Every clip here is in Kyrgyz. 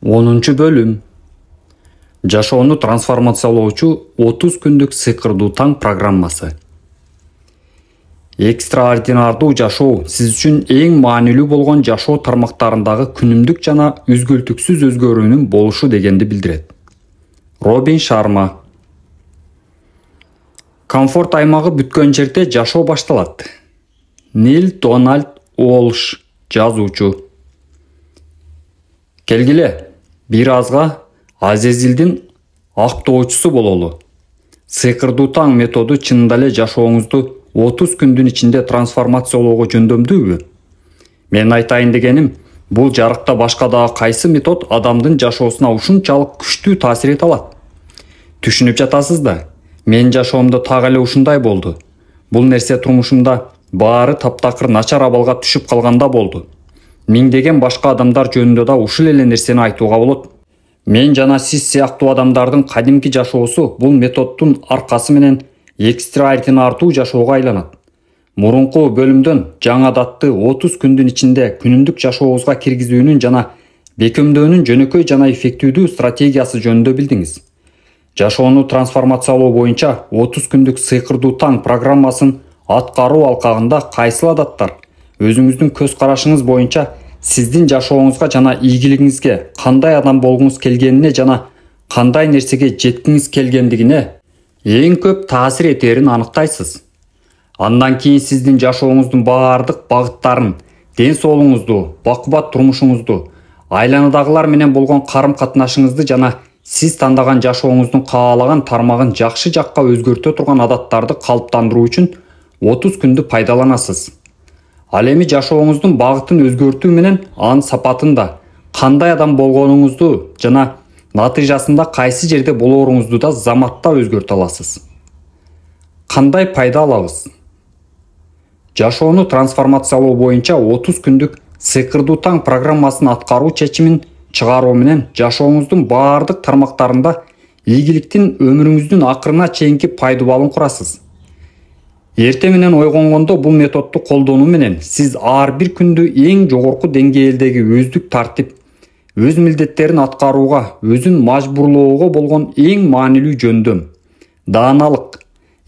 10 бөлүм. Жашоону трансформациялоочу 30 күндүк сыйкырдуу таң программасы. Экстраординардуу жашоо сиз үчүн эң маанилүү болгон жашоо тармактарындагы күнүмдүк жана үзгүлтүксүз өзгөрүүнүн болушу дегенди билдирет. Робин Шарма. Комфорт аймагы бүткөн жерде жашоо башталат. Нил Дональд Уолш, жазуучу. Келгиле, бир азга Азезилдин актоочусу бололу. Сыйкырдуу таң методу чынында эле жашооңузду 30 күндүн ичинде трансформациялоого жөндөмдүүбү? Мен айтайын дегеним, бул жарыкта башка дагы кайсы метод адамдын жашоосуна ушунчалык күчтүү таасир эте алат? Түшүнүп жатасыз да, мен жашоомдо так эле ушундай болду. Бул нерсе турмушумда баары таптакыр начар абалга түшүп калганда болду. Миңдеген башка адамдар жөнүндө да ушул эле нерсени айтууга болот. Мен жана сиз сыяктуу адамдардын кадимки жашоосу бул методдун аркасы менен экстраординардуу жашоого айланат. Мурунку бөлүмдөн жаңы адатты 30 күндүн ичинде күнүмдүк жашообузга киргизүүнүн жана бекемдөөнүн жөнөкөй жана эффективдүү стратегиясы жөнүндө билдиңиз. Жашоону трансформациялоо боюнча 30 күндүк сыйкырдуу таң программасын аткаруу алкагында кайсыл адаттар өзүңүздүн көз карашыңыз боюнча сиздин жашооңузга жана ийгилигиңизге кандай адам болгуңуз келгенине жана кандай нерсеге жеткиңиз келгендигине эң көп таасир этерин аныктайсыз. Андан кийин сиздин жашооңуздун баардык багыттарын, ден соолугуңузду, бакубат турмушуңузду, айланадагылар менен болгон карым-катнашыңызды жана сиз тандаган жашооңуздун каалаган тармагын жакшы жакка өзгөртө турган адаттарды калыптандыруу үчүн 30 күндү пайдаланасыз. Ал эми жашооңуздун багытын өзгөртүү менен анын сапатын да, кандай адам болгонуңузду жана натыйжасында кайсы жерде болооруңузду да заматта өзгөртө аласыз. Кандай пайда алабыз? Жашоону трансформациялоо боюнча 30 күндүк сыйкырдуу таң программасын аткаруу чечимин чыгаруу менен жашооңуздун баардык тармактарында ийгиликтин өмүрүңүздүн акырына чейинки пайдубалын курасыз. Эрте менен ойгонгондо бул методду колдонуу менен сиз ар бир күндү эң жогорку деңгээлдеги өздүк тартип, өз милдеттерин аткарууга, өзүн мажбурлоого болгон эң маанилүү жөндөм, дааналык,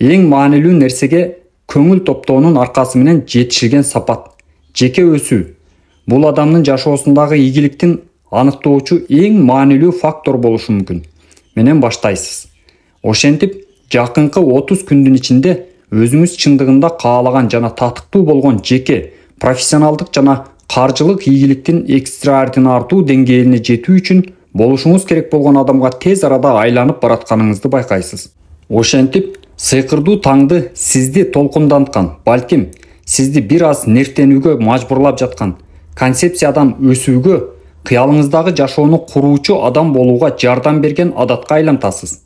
эң маанилүү нерсеге көңүл топтоонун аркасы менен жетишилген сапат, жеке өсүү. Бул адамдын жашоосундагы ийгиликтин аныктоочу эң маанилүү фактор болушу мүмкүн. Менен баштайсыз. Ошентип, жакынкы 30 күндүн ичинде өзүңүз чындыгында каалаган жана татыктуу болгон жеке, профессионалдык жана каржылык ийгиликтин экстраординардуу деңгээлине жетүү үчүн болушуңуз керек болгон адамга тез арада айланып баратканыңызды байкайсыз. Ошентип, сыйкырдуу таңды сизди толкунданткан, балким сизди бир аз нервтенүүгө мажбурлап жаткан, концепциядан өсүүгө, кыялыңыздагы жашоону куруучу адам болууга жардам берген адатка айлантасыз.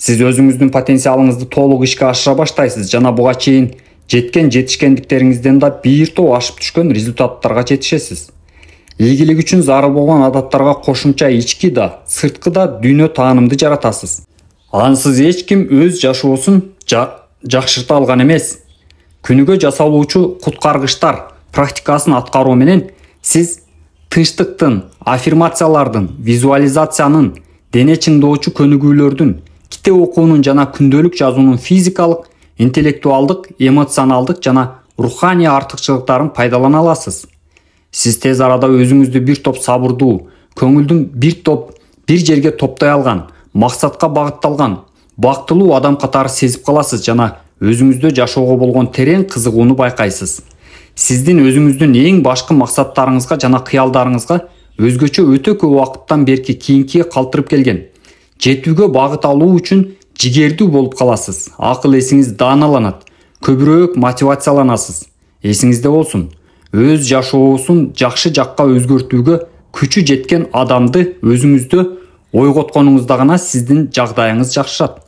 Сиз өзүңүздүн потенциалыңызды толук ишке ашыра баштайсыз жана буга чейин жеткен жетишкендиктериңизден да бир топ ашып түшкөн результаттарга жетишесиз. Ийгилик үчүн зарыл болгон адаттарга кошумча ички да, сырткы да дүйнө таанымды жаратасыз. Ансыз эч ким өз жашоосун жакшырта алган эмес. Күнүгө жасалуучу куткаргычтар практикасын аткаруу менен сиз тынчтыктын, аффирмациялардын, визуализациянын, дене чыңдоочу көнүгүүлөрдүн, китеп окуунун жана күндөлүк жазуунун физикалык, интеллектуалдык, эмоционалдык жана руханий артыкчылыктарын пайдалана аласыз. Сиз тез арада өзүңүздү бир топ сабырдуу, көңүлдүн бир жерге топтой алган, максатка багытталган, бактылуу адам катары сезип каласыз жана өзүңүздө жашоого болгон терең кызыгууну байкайсыз. Сиздин өзүңүздүн эң башкы максаттарыңызга жана кыялдарыңызга өзгөчө өтө көп убакыттан берки кийинкиге калтырып келген. Жетүүгө багыт алуу үчүн жигердүү болуп каласыз. Акыл эсиңиз дааналанат, көбүрөөк мотивацияланасыз. Эсиңизде болсун, өз жашоосун жакшы жакка өзгөртүүгө күчү жеткен адамды өзүңүздө ойготконуңузда гана сиздин жагдайыңыз жакшырат.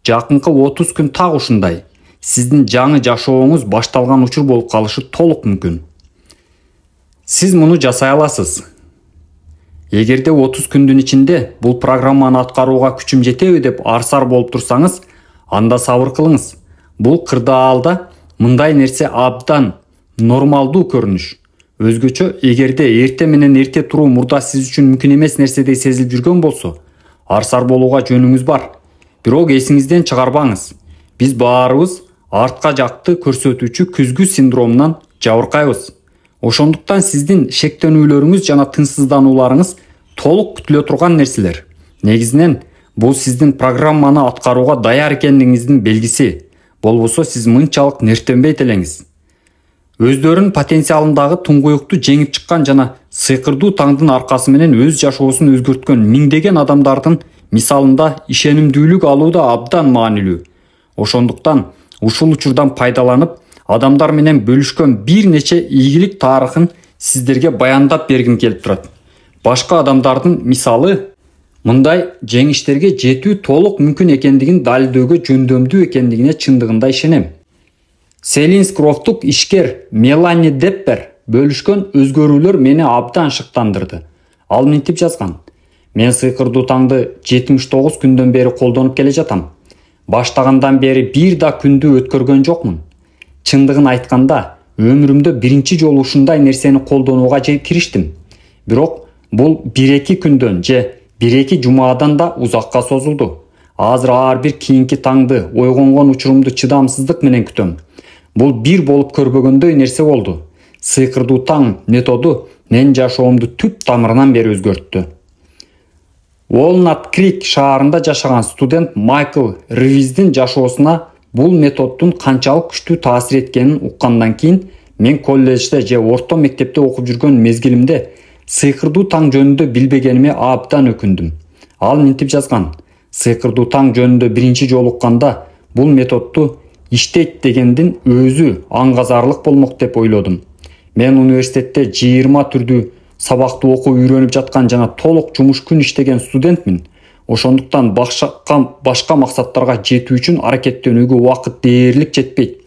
Жакынкы 30 күн так ушундай. Сиздин жаңы жашооңуз башталган учур болуп калышы толук мүмкүн. Сиз муну жасай аласыз. Эгерде 30 күндүн ичинде бул программаны аткарууга күчүм жетеби деп арсар болуп турсаңыз, анда сабыр кылыңыз. Бул кырдаалда мындай нерсе абдан нормалдуу көрүнүш. Өзгөчө эгерде эрте менен эрте туруу мурда сиз үчүн мүмкүн эмес нерседей сезилип жүргөн болсо, арсар болууга жөнүңүз бар. Бирок эсиңизден чыгарбаңыз. Биз баарыбыз артка жакты көрсөтүүчү күзгү синдромунан жабыркайбыз. Ошондуктан сиздин шектенүүлөрүңүз жана тынчсызданууларыңыз толук күтүлө турган нерселер. Негизинен бул сиздин программаны аткарууга даяр экендигиңиздин белгиси. Болбосо сиз мынчалык нерттенбейт элеңиз. Өздөрүнүн потенциалындагы туңгуюкту жеңип чыккан жана сыйкырдуу таңдын аркасы менен өз жашоосун өзгөрткөн миңдеген адамдардын мисалында ишенимдүүлүк алуу да абдан маанилүү. Ошондуктан ушул учурдан пайдаланып, адамдар менен бөлүшкөн бир нече ийгилик тарыхын сиздерге баяндап бергим келип турат. Башка адамдардын мисалы мындай жеңиштерге жетүү толук мүмкүн экендигин далилдөөгө жөндөмдүү экендигине чындыгында ишенем. Селинскрофтук ишкер Мелани Деппер бөлүшкөн өзгөрүүлөр мени абдан шыктандырды. Ал мынтип жазган: "Мен сыйкырдуу таңды 79 күндөн бери колдонуп келе жатам. Баштагандан бери бир да күндү өткөргөн жокмун. Чындыгын айтканда, өмүрүмдө биринчи жолу ушундай нерсени колдонууга кириштим. Бирок бул 1-2 күндөн же 1-2 жумадан да узакка созулду. Азыр ар бир кийинки таңды ойгонгон учурумду чыдамсыздык менен күтөм. Бул бир болуп көрбөгөндөй нерсе болду. Сыйкырдуу таң методу менин жашоомду түп тамырынан бери өзгөрттү." Walnut Creek шаарында жашаган студент Майкл Ривиздин жашоосуна бул методдун канчалык күчтүү таасир эткенин уккандан кийин мен колледжде же орто мектепте окуп жүргөн мезгилимде сыйкырдуу таң жөнүндө билбегениме абдан өкүндүм. Ал мынтип жазган: "Сыйкырдуу таң жөнүндө биринчи жолу укканда бул методду иштейт дегендин өзү аңгазаарлык болмок деп ойлодум. Мен университетте 20 түрдүү сабакты окуп үйрөнүп жаткан жана толук жумуш күн иштеген студентмин. Ошондуктан башка максаттарга жетүү үчүн аракеттенүүгө убакыт дээрлик жетпейт.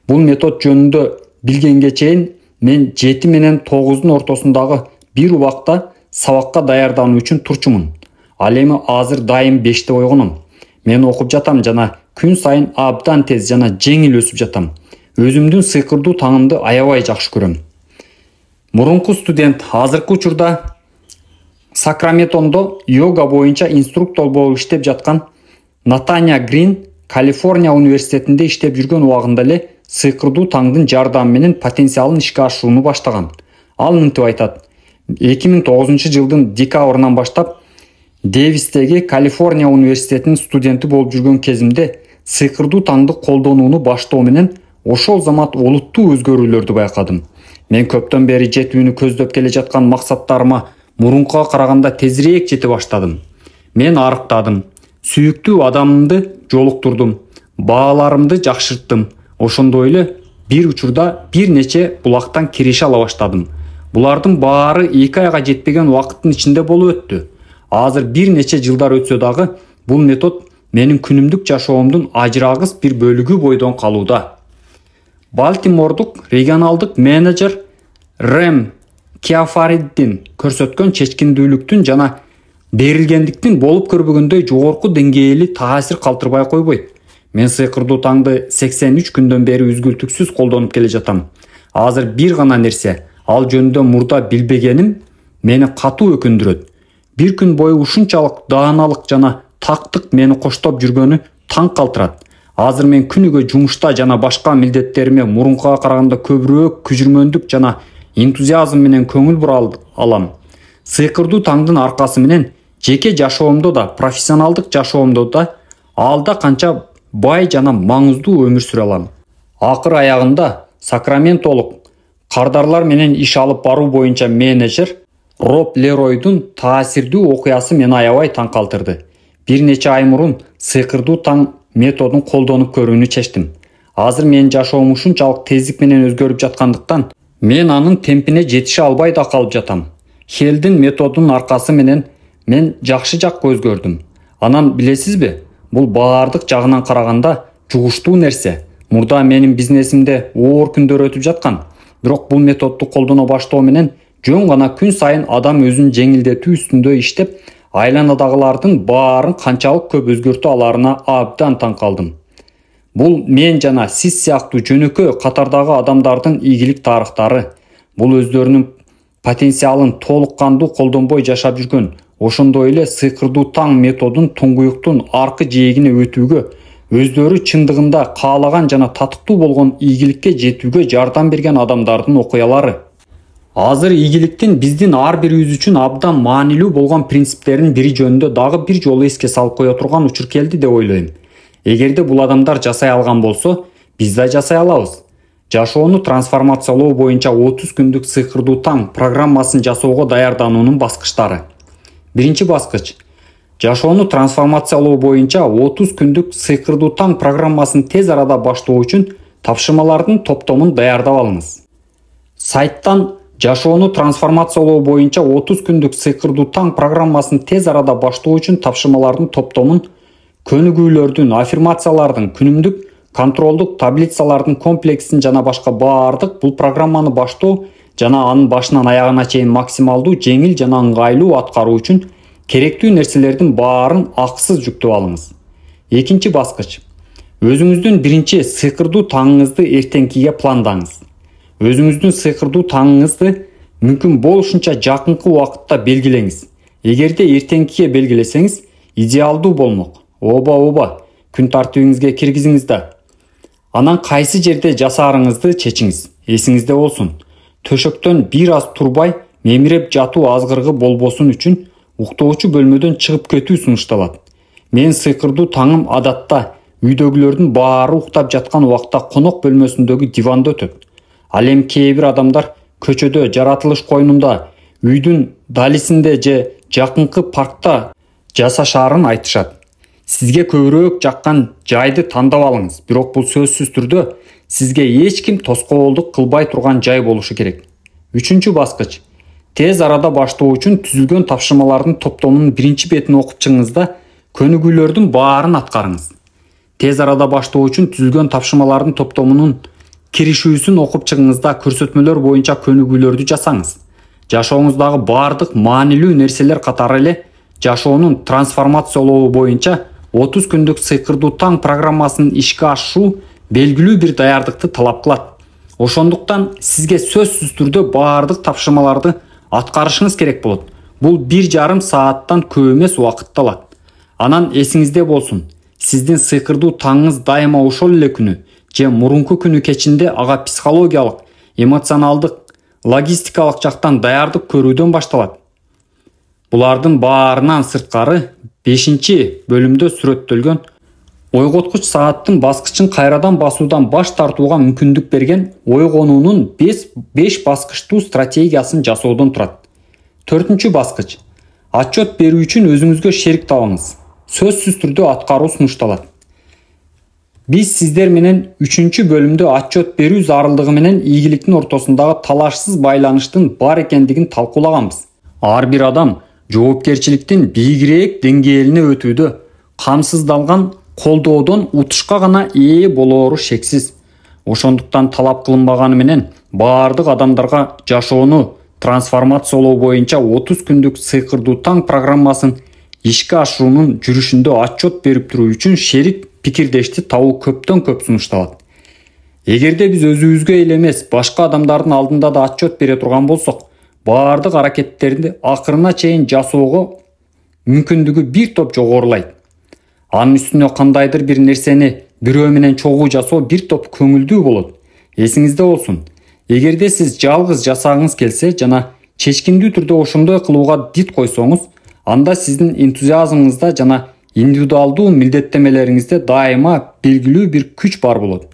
Бул метод жөнүндө билгенге чейин мен 7 менен 9-дун ортосундагы бир убакта сабакка даярдануу үчүн турчумун. Ал эми азыр дайым 5-те ойгоном. Мен окуп жатам жана күн сайын абдан тез жана жеңил өсүп жатам. Өзүмдүн сыйкырдуу таңымды аябай жакшы көрөм." Мурунку студент азыркы учурда Сакраментодо йога боюнча инструктор болуп иштеп жаткан Натания Грин Калифорния университетинде иштеп жүргөн убагында эле сыйкырдуу таңдын жардамы менен потенциалын ишке ашырууну баштаган. Ал мынтип айтат: "2009 жылдын декабрынан баштап Дэвистеги Калифорния университетинин студенти болуп жүргөн кезимде сыйкырдуу таңды колдонууну баштоо менен ошол замат олуттуу өзгөрүүлөрдү байкадым. Мен көптөн бери жетүүнү көздөп келе жаткан максаттарыма мурункуга караганда тезирээк жете баштадым. Мен арыктадым, сүйүктүү адамымды жолуктурдум, бааларымды жакшырттым. Ошондой эле бир учурда бир нече булактан киреше ала баштадым. Булардын баары 2 айга жетпеген убакыттын ичинде болуп өттү. Азыр бир нече жылдар өтсө дагы бул метод менин күнүмдүк жашоомдун ажырагыс бир бөлүгү бойдон калууда." Балтимордук регионалдык менеджер Рэм Киафариддин көрсөткөн чечкиндүүлүктүн жана берилгендиктин болуп көрбөгөндөй жогорку деңгээли таасир калтырбай койбойт. "Мен сыйкырдуу таңды 83 күндөн бери үзгүлтүксүз колдонуп келе жатам. Азыр бир гана нерсе, ал жөнүндө мурда билбегеним мени катуу өкүндүрөт. Бир күн бою ушунчалык дааналык жана тактык мени коштоп жүргөнү таң калтырат. Азыр мен күнүгө жумушта жана башка милдеттериме мурункуга караганда көбүрөөк күжүрмөндүк жана энтузиазм менен көңүл бура алам. Сыйкырдуу таңдын аркасы менен жеке жашоомдо да, профессионалдык жашоомдо да алда канча бай жана маңыздуу өмүр сүрө алам." Акыр аягында Сакраментолук кардарлар менен иш алып баруу боюнча менеджер Роб Леройдун таасирдүү окуясы мени аябай таң калтырды. Бир нече ай мурун сыйкырдуу таң методун колдонуп көрүүнү чечтим. Азыр менин жашоом ушунчалык тездик менен өзгөрүп жаткандыктан мен анын темпине жетише албай да калып жатам. Хелдин методунун аркасы менен мен жакшы жакка өзгөрдүм. Анан билесизби, бул баардык жагынан караганда жугуштуу нерсе. Мурда менин бизнесимде оор күндөр өтүп жаткан. Бирок бул методду колдоно баштоо менен жөн гана күн сайын адам өзүн жеңилдетүү үстүндө иштеп, айланадагылардын баарын канчалык көп өзгөртө аларына абдан таң калдым. Бул мен жана сиз сыяктуу жөнөкөй катардагы адамдардын ийгилик тарыхтары. Бул өздөрүнүн потенциалын толук кандуу колдонбой жашап жүргөн, ошондой эле сыйкырдуу таң методун туңгуюктун аркы жээгине өтүүгө, өздөрү чындыгында каалаган жана татыктуу болгон ийгиликке жетүүгө жардам берген адамдардын окуялары. Азыр ийгиликтин биздин ар бирибиз үчүн абдан маанилүү болгон принциптеринин бири жөнүндө дагы бир жолу эске салып кое турган учур келди деп ойлойм. Эгерде бул адамдар жасай алган болсо, биз да жасай алабыз. Жашоону трансформациялоо боюнча 30 күндүк сыйкырдуу таң программасын жасоого даярдануунун баскычтары. Биринчи баскыч. Жашоону трансформациялоо боюнча 30 күндүк сыйкырдуу таң программасын тез арада баштоо үчүн тапшырмалардын топтомун даярдап алыңыз. Сайттан жашоону трансформациялоо боюнча 30 күндүк сыйкырдуу таң программасын тез арада баштоо үчүн тапшырмалардын топтомун, көнүгүүлөрдүн, аффирмациялардын, күнүмдүк контролдук таблицалардын комплексин жана башка баардык бул программаны баштоо жана анын башынан аягына чейин максималдуу жеңил жана ыңгайлуу аткаруу үчүн керектүү нерселердин баарын акысыз жүктөп алыңыз. Экинчи баскыч. Өзүңүздүн биринчи сыйкырдуу таңыңызды эртеңкиге пландаңыз. Өзүңүздүн сыйкырдуу таңыңызды мүмкүн болушунча жакынкы убакытта белгилеңиз. Эгерде эртеңкиге белгилесеңиз, идеалдуу болмок. Оба, күн тартибиңизге киргизиңиз да. Анан кайсы жерде жасаарыңызды чечиңиз. Эсиңизде болсун. Төшөктөн бир аз турбай, мемиреп жатуу азгыргы болбосун үчүн уктоочу бөлмөдөн чыгып кетүү сунушталат. Мен сыйкырдуу таңым адатта үйдөгүлөрдүн баары уктап жаткан убакта конок бөлмөсүндөгү диванда өтөт. Ал эми кээ бир адамдар көчөдө, жаратылыш койнунда, үйдүн далисинде же жакынкы паркта жасашаарын айтышат. Сизге көбүрөөк жаккан жайды тандап алыңыз, бирок бул сөзсүз түрдө сизге эч ким тоскоолдук кылбай турган жай болушу керек. Үчүнчү баскыч. Тез арада баштоо үчүн түзүлгөн тапшырмалардын топтомунун биринчи бетин окуп чыгыңыз да, көнүгүүлөрдүн баарын аткарыңыз. Тез арада баштоо үчүн түзүлгөн тапшырмалардын топтомунун киришүүсүн окуп чыгыңыз да, көрсөтмөлөр боюнча көнүгүүлөрдү жасаңыз. Жашооңуздагы баардык маанилүү нерселер катары эле жашоонун трансформациялоо боюнча 30 күндүк сыйкырдуу таң программасынын ишке ашышуу белгилүү бир даярдыкты талап кылат. Ошондуктан сизге сөзсүз түрдө баардык тапшырмаларды аткарышыңыз керек болот. Бул 1,5 сааттан көп эмес убакытты алат. Анан эсиңизде болсун, сиздин сыйкырдуу таңыңыз дайыма ошол эле күнү же мурунку күнү кечинде ага психологиялык, эмоционалдык, логистикалык жактан даярдык көрүүдөн башталат. Булардын баарынан сырткары 5-бөлүмдө сүрөттөлгөн ойготкуч сааттын баскычын кайрадан басуудан баш тартууга мүмкүндүк берген ойгонуунун 5 баскычтуу стратегиясын жасоодон турат. 4-чү баскыч. Отчет берүү үчүн өзүңүзгө шерик табыңыз. Сөзсүз түрдө аткаруу сунушталат. Биз сиздер менен 3-бөлүмдө отчет берүү зарылдыгы менен ийгиликтин ортосундагы талашсыз байланыштын бар экендигин талкуулаганбыз. Ар бир адам жоопкерчиликтин бийигирээк деңгээлине өтүүдө камсыздалган колдоодон утушка гана ээ болоору шексиз. Ошондуктан талап кылынбаганы менен баардык адамдарга жашоону трансформациялоо боюнча 30 күндүк сыйкырдуу таң программасын ишке ашыруунун жүрүшүндө отчет берип туруу үчүн шерик пикирдешти табуу көптөн көп сунушталат. Эгерде биз өзүбүзгө эле эмес, башка адамдардын алдында да отчет бере турган болсок, баардык аракеттерди акырына чейин жасоого мүмкүндүгү бир топ жогорулайт. Анын үстүнө кандайдыр бир нерсени бирөө менен чогуу жасоо бир топ көңүлдүү болот. Эсиңизде болсун, эгерде сиз жалгыз жасагыңыз келсе жана чечкиндүү түрдө ошондой кылууга дит койсоңуз, анда сиздин энтузиазмыңызда жана индивидуалдуу милдеттемелериңизде дайыма белгилүү бир күч бар болот.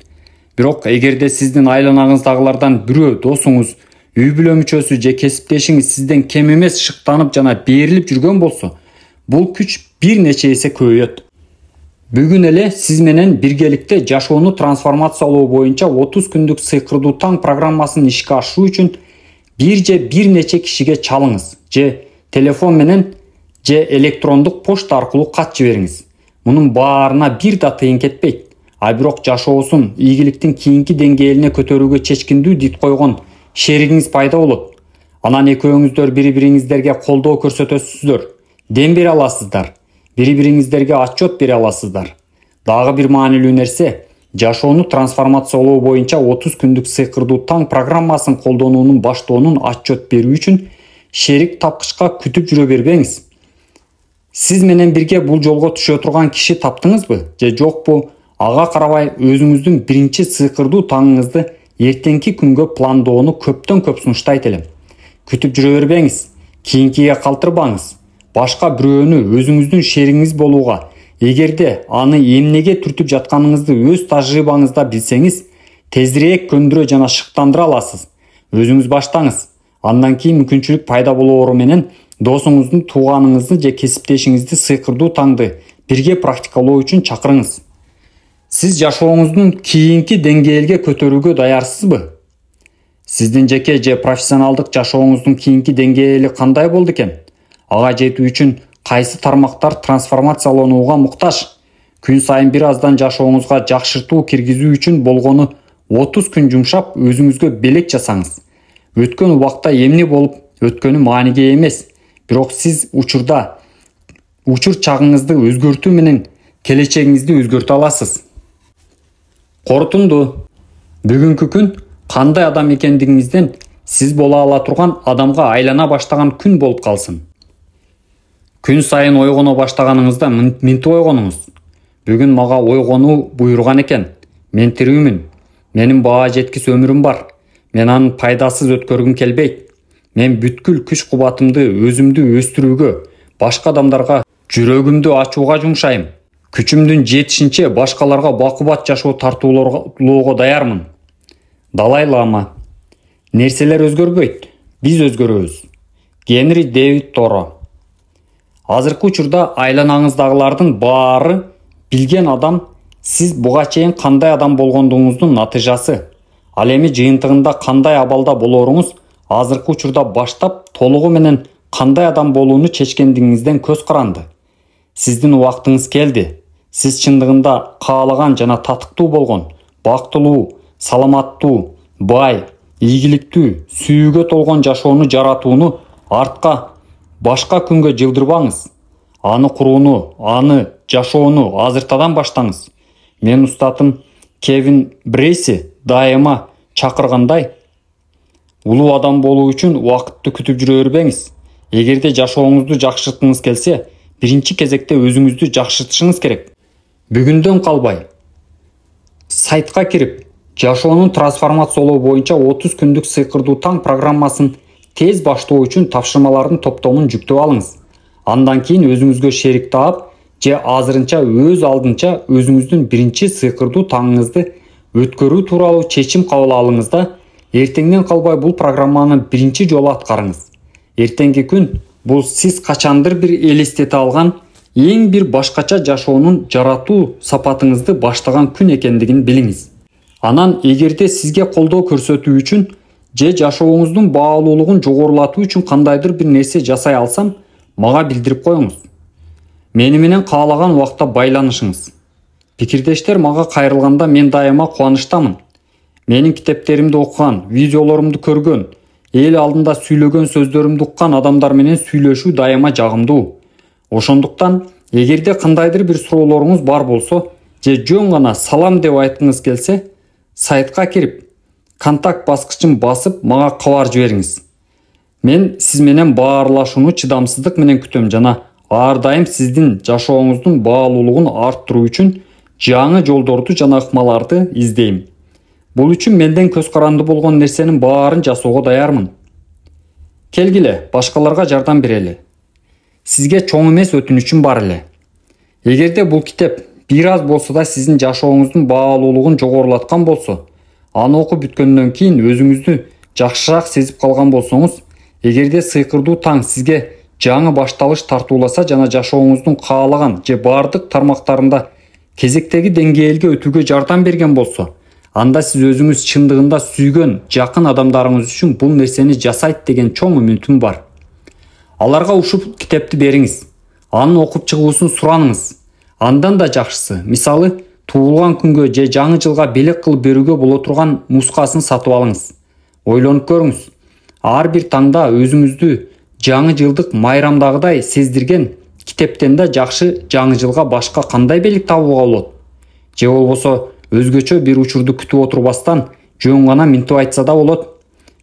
Бирок эгерде сиздин айланаңыздагылардан бирөө, досуңуз, үй бүлө мүчөсү же кесиптешиңиз сизден кем эмес шыктанып жана берилип жүргөн болсо, бул күч бир нече эсе көбөйөт. Бүгүн эле сиз менен биргеликте жашоону трансформациялоо боюнча 30 күндүк сыйкырдуу таң программасын ишке ашыруу үчүн бир нече кишиге чалыңыз же телефон менен же электрондук почта аркылуу кат жибериңиз. Мунун баарына бир да тыйын кетпейт. А бирок жашоосун ийгиликтин кийинки деңгээлине көтөрүүгө чечкиндүү дит койгон шеригиңиз пайда болот. Анан экөөңүздөр бири-бириңиздерге колдоо көрсөтөсүздөр, дем бере аласыздар, бири-бириңиздерге отчет бере аласыздар. Дагы бир маанилүү нерсе, жашоону трансформациялоо боюнча 30 күндүк сыйкырдуу таң программасын колдонуунун баштоонун отчет берүү үчүн шерик тапкычка күтүп жүрө бербеңиз. Сиз менен бирге бул жолго түшө турган киши таптыңызбы же жокпу? Ага карабай өзүңүздүн биринчи сыйкырдуу таңыңызды эртеңки күнгө пландоону көптөн көп сунуштайт элем. Күтүп жүрө бербеңиз, кийинкиге калтырбаңыз. Башка бирөөнү өзүңүздүн шеригиңиз болууга, эгерде аны эмнеге түртүп жатканыңызды өз тажрыйбаңызда билсеңиз, тезирээк көндүрө жана шыктандыра аласыз. Өзүңүз баштаңыз. Андан кийин мүмкүнчүлүк пайда болоору менен досуңуздун, тууганыңызды же кесиптешиңизди сыйкырдуу таңды бирге практикалоо үчүн чакырыңыз. Сиз жашооңуздун кийинки деңгээлге көтөрүүгө даярсызбы? Сиздин жеке же профессионалдык жашооңуздун кийинки деңгээли кандай болду экен? Ага жетүү үчүн кайсы тармактар трансформацияланууга муктаж? Күн сайын бир аздан жашооңузга жакшыртуу киргизүү үчүн болгону 30 күн жумшап өзүңүзгө белек жасаңыз. Өткөн убакта эмне болуп өткөнү мааниге эмес, бирок сиз учур чагыңызды өзгөртүү менен келечегиңизди өзгөртө аласыз. Корутунду. Бүгүнкү күн кандай адам экендигиңизден сиз боло ала турган адамга айлана баштаган күн болуп калсын. Күн сайын ойгоно баштаганыңызда минтип ойгонуңуз. Бүгүн мага ойгонуу буйруган экен. Мен тирүүмүн. Менин баа жеткис өмүрүм бар. Мен анын пайдасыз өткөргүм келбейт. Мен бүткүл күч-кубатымды өзүмдү өстүрүүгө, башка адамдарга жүрөгүмдү ачууга жумшайм. Күчүмдүн жетишинче башкаларга бакубат жашоо тартуулоого даярмын. Далай Лама. Нерселер өзгөрбөйт, биз өзгөрөбүз. Генри Дэвид Торо. Азыркы учурда айланаңыздагылардын баары билген адам сиз буга чейин кандай адам болгондугуңуздун натыйжасы. Ал эми жыйынтыгында кандай абалда болооруңуз азыркы учурда баштап толугу менен кандай адам болууну чечкендигиңизден көз каранды. Сиздин убактыңыз келди. Сиз чындыгында каалаган жана татыктуу болгон, бактылуу, саламаттуу, бай, ийгиликтүү, сүйүүгө толгон жашоону жаратууну артка, башка күнгө жылдырбаңыз. Аны курууну, аны жашоону азыртадан баштаңыз. Мен устатым Кевин Брейси дайыма чакыргандай, улуу адам болуу үчүн убакытты күтүп жүрө бербеңиз. Эгерде жашооңузду жакшырткыңыз келсе, биринчи кезекте өзүңүздү жакшыртышыңыз керек. Бүгүндөн калбай, сайтка кирип, жашоонун трансформациялоо боюнча 30 күндүк сыйкырдуу таң программасын тез баштоо үчүн тапшырмалардын топтомун жүктөп алыңыз. Андан кийин өзүңүзгө шерик таап, же азырынча өз алдынча өзүңүздүн биринчи сыйкырдуу таңыңызды өткөрүү тууралуу чечим кабыл алыңыз да, эртеңден калбай бул программаны биринчи жолу аткарыңыз. Эртеңки күн бул сиз качандыр бир элестете алган эң бир башкача жашоонун жаратуу сапатыңызды баштаган күн экендигин билиңиз. Анан эгерде сизге колдоо көрсөтүү үчүн же жашооңуздун баалуулугун жогорулатуу үчүн кандайдыр бир нерсе жасай алсам, мага билдирип коюңуз. Мени менен каалаган убакта байланышыңыз. Пикирдештер мага кайрылганда мен дайыма кубанычтамын. Менин китептеримди окуган, видеолорумду көргөн, эл алдында сүйлөгөн сөздөрүмдү уккан адамдар менен сүйлөшүү дайыма жагымдуу. Ошондуктан, эгерде кандайдыр бир суроолоруңуз бар болсо, же жөн гана салам деп айткыңыз келсе, сайтка кирип, контакт баскычын басып, мага кабар жибериңиз. Мен сиз менен баарлашууну чыдамсыздык менен күтөм жана ар дайым сиздин жашооңуздун баалуулугун арттыруу үчүн жаңы жолдорду жана ыкмаларды издейм. Бул үчүн менден көз каранды болгон нерсенин баарын жасоого даярмын. Келгиле, башкаларга жардам берели. Сизге чоң эмес өтүнүчүм бар эле. Эгерде бул китеп бир аз болсо да сиздин жашооңуздун баалуулугун жогорулаткан болсо, аны окуп бүткөндөн кийин өзүңүздү жакшыраак сезип калган болсоңуз, эгерде сыйкырдуу таң сизге жаңы башталыш тартууласа жана жашооңуздун каалаган же бардык тармактарында кезектеги деңгээлге өтүүгө жардам берген болсо, анда сиз өзүңүз чындыгында сүйгөн жакын адамдарыңыз үчүн бул нерсени жасайт деген чоң үмүтүм бар. Аларга ушул китепти бериңиз. Анын окуп чыгуусун сураныңыз. Андан да жакшысы, мисалы, туулган күнгө же жаңы жылга белек кылып берүүгө боло турган нускасын сатып алыңыз. Ойлонуп көрүңүз. Ар бир таңда өзүңүздү жаңы жылдык майрамдагыдай сездирген китептен да жакшы жаңы жылга башка кандай белек табууга болот? Же болбосо өзгөчө бир учурду күтүп отурбастан жөн гана минтип айтса да болот.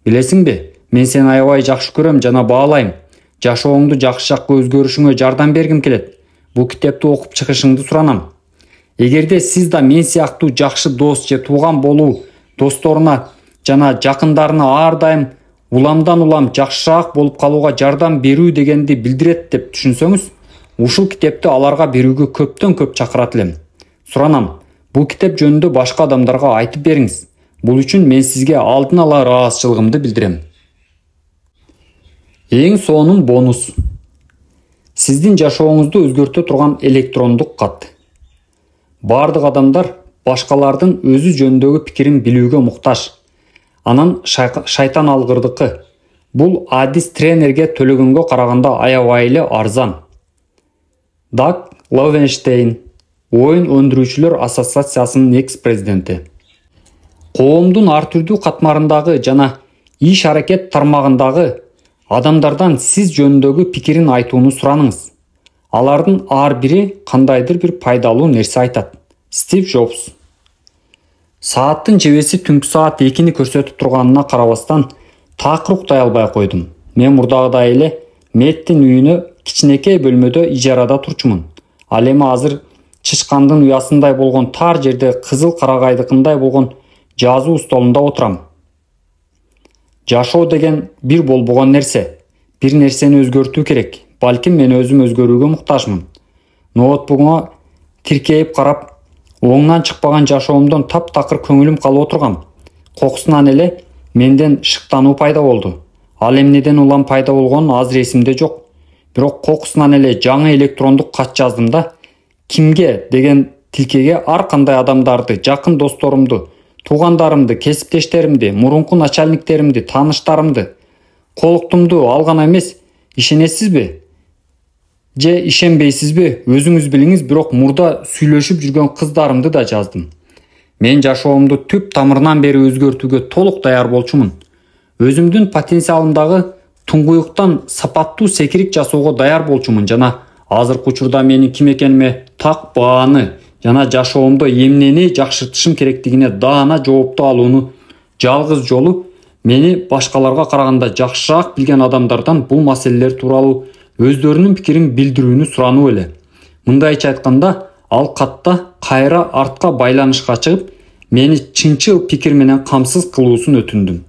Билесиңби, мен сени аябай жакшы көрөм жана баалайм. Жашооңду жакшы жакка өзгөрүшүңө жардам бергим келет. Бул китепти окуп чыгышыңды суранам. Эгерде сиз да мен сыяктуу жакшы дос же тууган болуу досторуна жана жакындарына ар дайым уламдан улам жакшыраак болуп калууга жардам берүү дегенди билдирет деп түшүнсөңүз, ушул китепти аларга берүүгө көптөн көп чакырат элем. Суранам, бул китеп жөнүндө башка адамдарга айтып бериңиз. Бул үчүн мен сизге алдын ала ыраазычылыгымды билдирем. Эң сонун бонус. Сиздин жашооңузду өзгөртө турган электрондук кат. Бардык адамдар башкалардын өзү жөнүндөгү пикирин билүүгө муктаж. Анан шайтан алгырдыкы. Бул адис тренерге төлөгөнгө караганда аябай эле арзан. Даг Ловенштейн, Оюн өндүрүүчүлөр ассоциациясынын экс-президенти. Коомдун ар түрдүү катмарындагы жана иш-аракет тармагындагы адамдардан сиз жөнүндөгү пикирин айтууну сураныңыз. Алардын ар бири кандайдыр бир пайдалуу нерсе айтат. Стив Джобс. Сааттын жебеси түнкү саат 2-ни көрсөтүп турганына карабастан такыр уктай албай койдум. Мен мурдагыдай эле Мэттин үйүнө кичинекей бөлмөдө ижарада турчумун. Ал эми азыр чычкандын уясындай болгон тар жерде кызыл карагайдыкындай болгон жазуу столунда отурам. Жашоо деген бир болбогон нерсе. Бир нерсени өзгөртүү керек. Балким мен өзүм өзгөрүүгө муктажмын. Ноутбугума тиркейип карап, оңнан чыкпаган жашоомдон таптакыр көңүлүм калып отургам. Кокусунан эле менден шыктануу пайда болду. Ал эмнеден улам пайда болгонун азыр эсимде жок. Бирок кокусунан эле жаңы электрондук кат жаздым да, кимге деген тилкеге ар кандай адамдарды, жакын досторумду, туугандарымды, кесиптештеримди, мурунку начальниктеримди, тааныштарымды, колуктумду алган эмес, ишенесизби? Же ишенбейсизби? Өзүңүз билиңиз, бирок мурда сүйлөшүп жүргөн кыздарымды да жаздым. Мен жашоомду түп тамырынан бери өзгөртүүгө толук даяр болчумун. Өзүмдүн потенциалымдагы туңгуюктан сапаттуу секирик жасоого даяр болчумун жана азыркы учурда менин ким экениме так бааны жана жашоомдо эмнени жакшыртышым керектигине даана жоопту алууну жалгыз жолу мени башкаларга караганда жакшыраак билген адамдардан бул маселелер тууралуу өздөрүнүн пикирин билдирүүнү сурануу эле. Мындайча айтканда, ал катта кайра артка байланышка чыгып, мени чынчыл пикир менен камсыз кылуусун өтүндүм.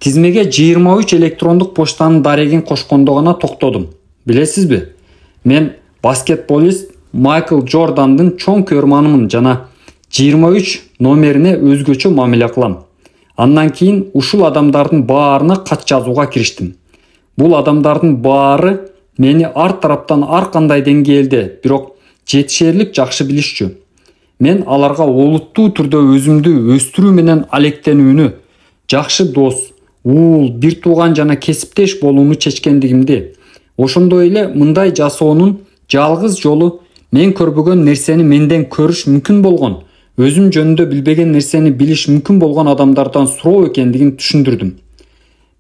Тизмеге 23 электрондук почтанын дарегин кошкондо гана токтодум. Билесизби? Мен баскетболист Майкл Джордандын чоң көрманымын жана 23 номерине өзгөчө мамиле кылам. Андан кийин ушул адамдардын баарына кат жазууга кириштим. Бул адамдардын баары мени ар тараптан ар кандай деңгээлде, бирок жетишерлик жакшы билишчү. Мен аларга олуттуу түрдө өзүмдү өстүрүү менен алектенүүнү, жакшы дос, уул, бир тууган жана кесиптеш болууну чечкендигимди, ошондой эле мындай жасоонун жалгыз жолу мен көрбөгөн нерсени менден көрүш мүмкүн болгон, өзүм жөнүндө билбеген нерсени билиш мүмкүн болгон адамдардан суроо экендигин түшүндүрдүм.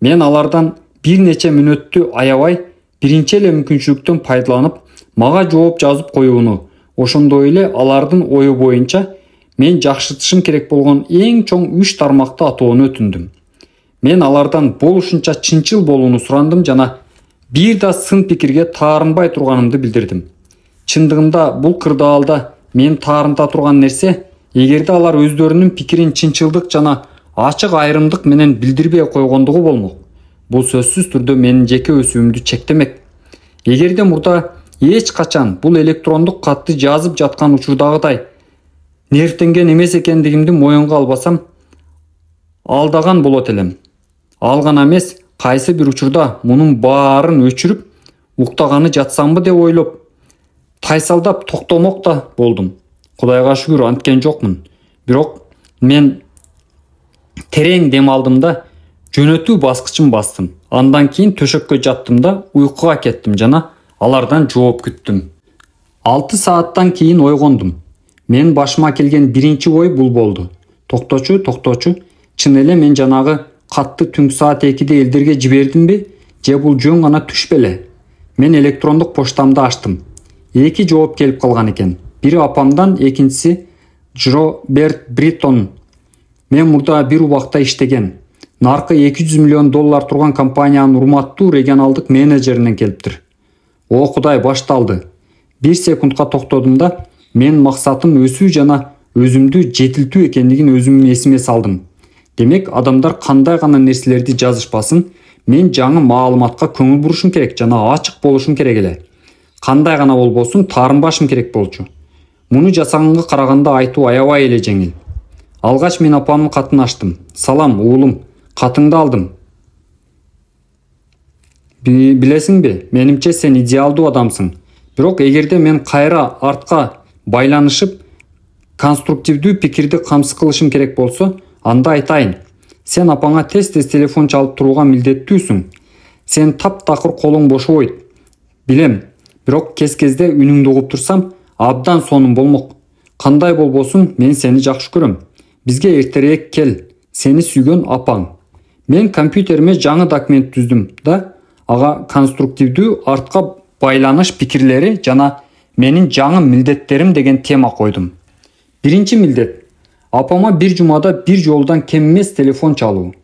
Мен алардан бир нече мүнөттү аябай, биринчи эле мүмкүнчүлүктөн пайдаланып, мага жооп жазып коюуну, ошондой эле алардын ою боюнча мен жакшыртышым керек болгон эң чоң 3 тармакты атоону өтүндүм. Мен алардан болушунча чынчыл болууну сурандым жана бир да сын пикирге таарынбай турганымды билдирдим. Чындыгында бул кырдаалда мен таарынта турган нерсе, эгерде алар өздөрүнүн пикирин чынчылдык жана ачык айрымдык менен билдирбей койгондугу болмок. Бул сөзсүз түрдө менин жеке өсүүмдү чектемек. Эгерде мурда эч качан бул электрондук катты жазып жаткан учурдагыдай нервтенген эмес экендигимди моюнга албасам, алдаган болот элем. Ал гана эмес, кайсы бир учурда мунун баарын өчүрүп, уктаганы жатсамбы деп ойлоп, тайсалдап токтомок да болдум. Кудайга шүгүр, анткен жокмун. Бирок мен терең дем алдым да жөнөтүү баскычын бастым. Андан кийин төшөккө жаттым да уйкуга кеттим жана алардан жооп күттүм. 6 сааттан кийин ойгондум. Мен башыма келген биринчи ой бул болду. Токточу, чын эле мен жанагы катты түнкү саат 2-де элдерге жибердимби, же бул жөн гана түш беле? Мен электрондук поштамды ачтым. 2 жооп келип калган экен. Бири апамдан, экинчиси Роберт Бриттон. Мен мурда бир убакта иштеген. Наркы $200 миллион турган компаниянын урматтуу регионалдык менеджеринен келиптир. О Кудай, башталды. 1 секундка токтодум да, мен максатым өсүү жана өзүмдү жетилтүү экендигин өзүм эсиме салдым. Демек, адамдар кандай гана нерселерди жазышпасын, мен жаңы маалыматка көңүл бурушум керек жана ачык болушум керек эле. Кандай гана болбосун, таарынбашым керек болчу. Муну жасаганга караганда айтуу аябай эле жеңил. Алгач мен апамдын катын ачтым. Салам, уулум, катыңды алдым. Билесиңби, менимче сен идеалдуу адамсың. Бирок эгерде мен кайра артка байланышып, конструктивдүү пикирди камсыз кылышым керек болсо, анда айтайын. Сен апаңа тез-тез телефон чалып турууга милдеттүүсүң. Сен таптакыр колуң бошобойт. Билем, бирок кезде үнүңдү угуп турсам, абдан сонун болмок. Кандай болбосун, мен сени жакшы көрөм. Бизге эртерээк кел. Сени сүйгөн апаң. Мен компьютериме жаңы документ түздүм да, ага конструктивдүү артка байланыш пикирлери жана менин жаңы милдеттерим деген тема койдум. Биринчи милдет: апама бир жумада бир жолдан кем эмес телефон чалуу.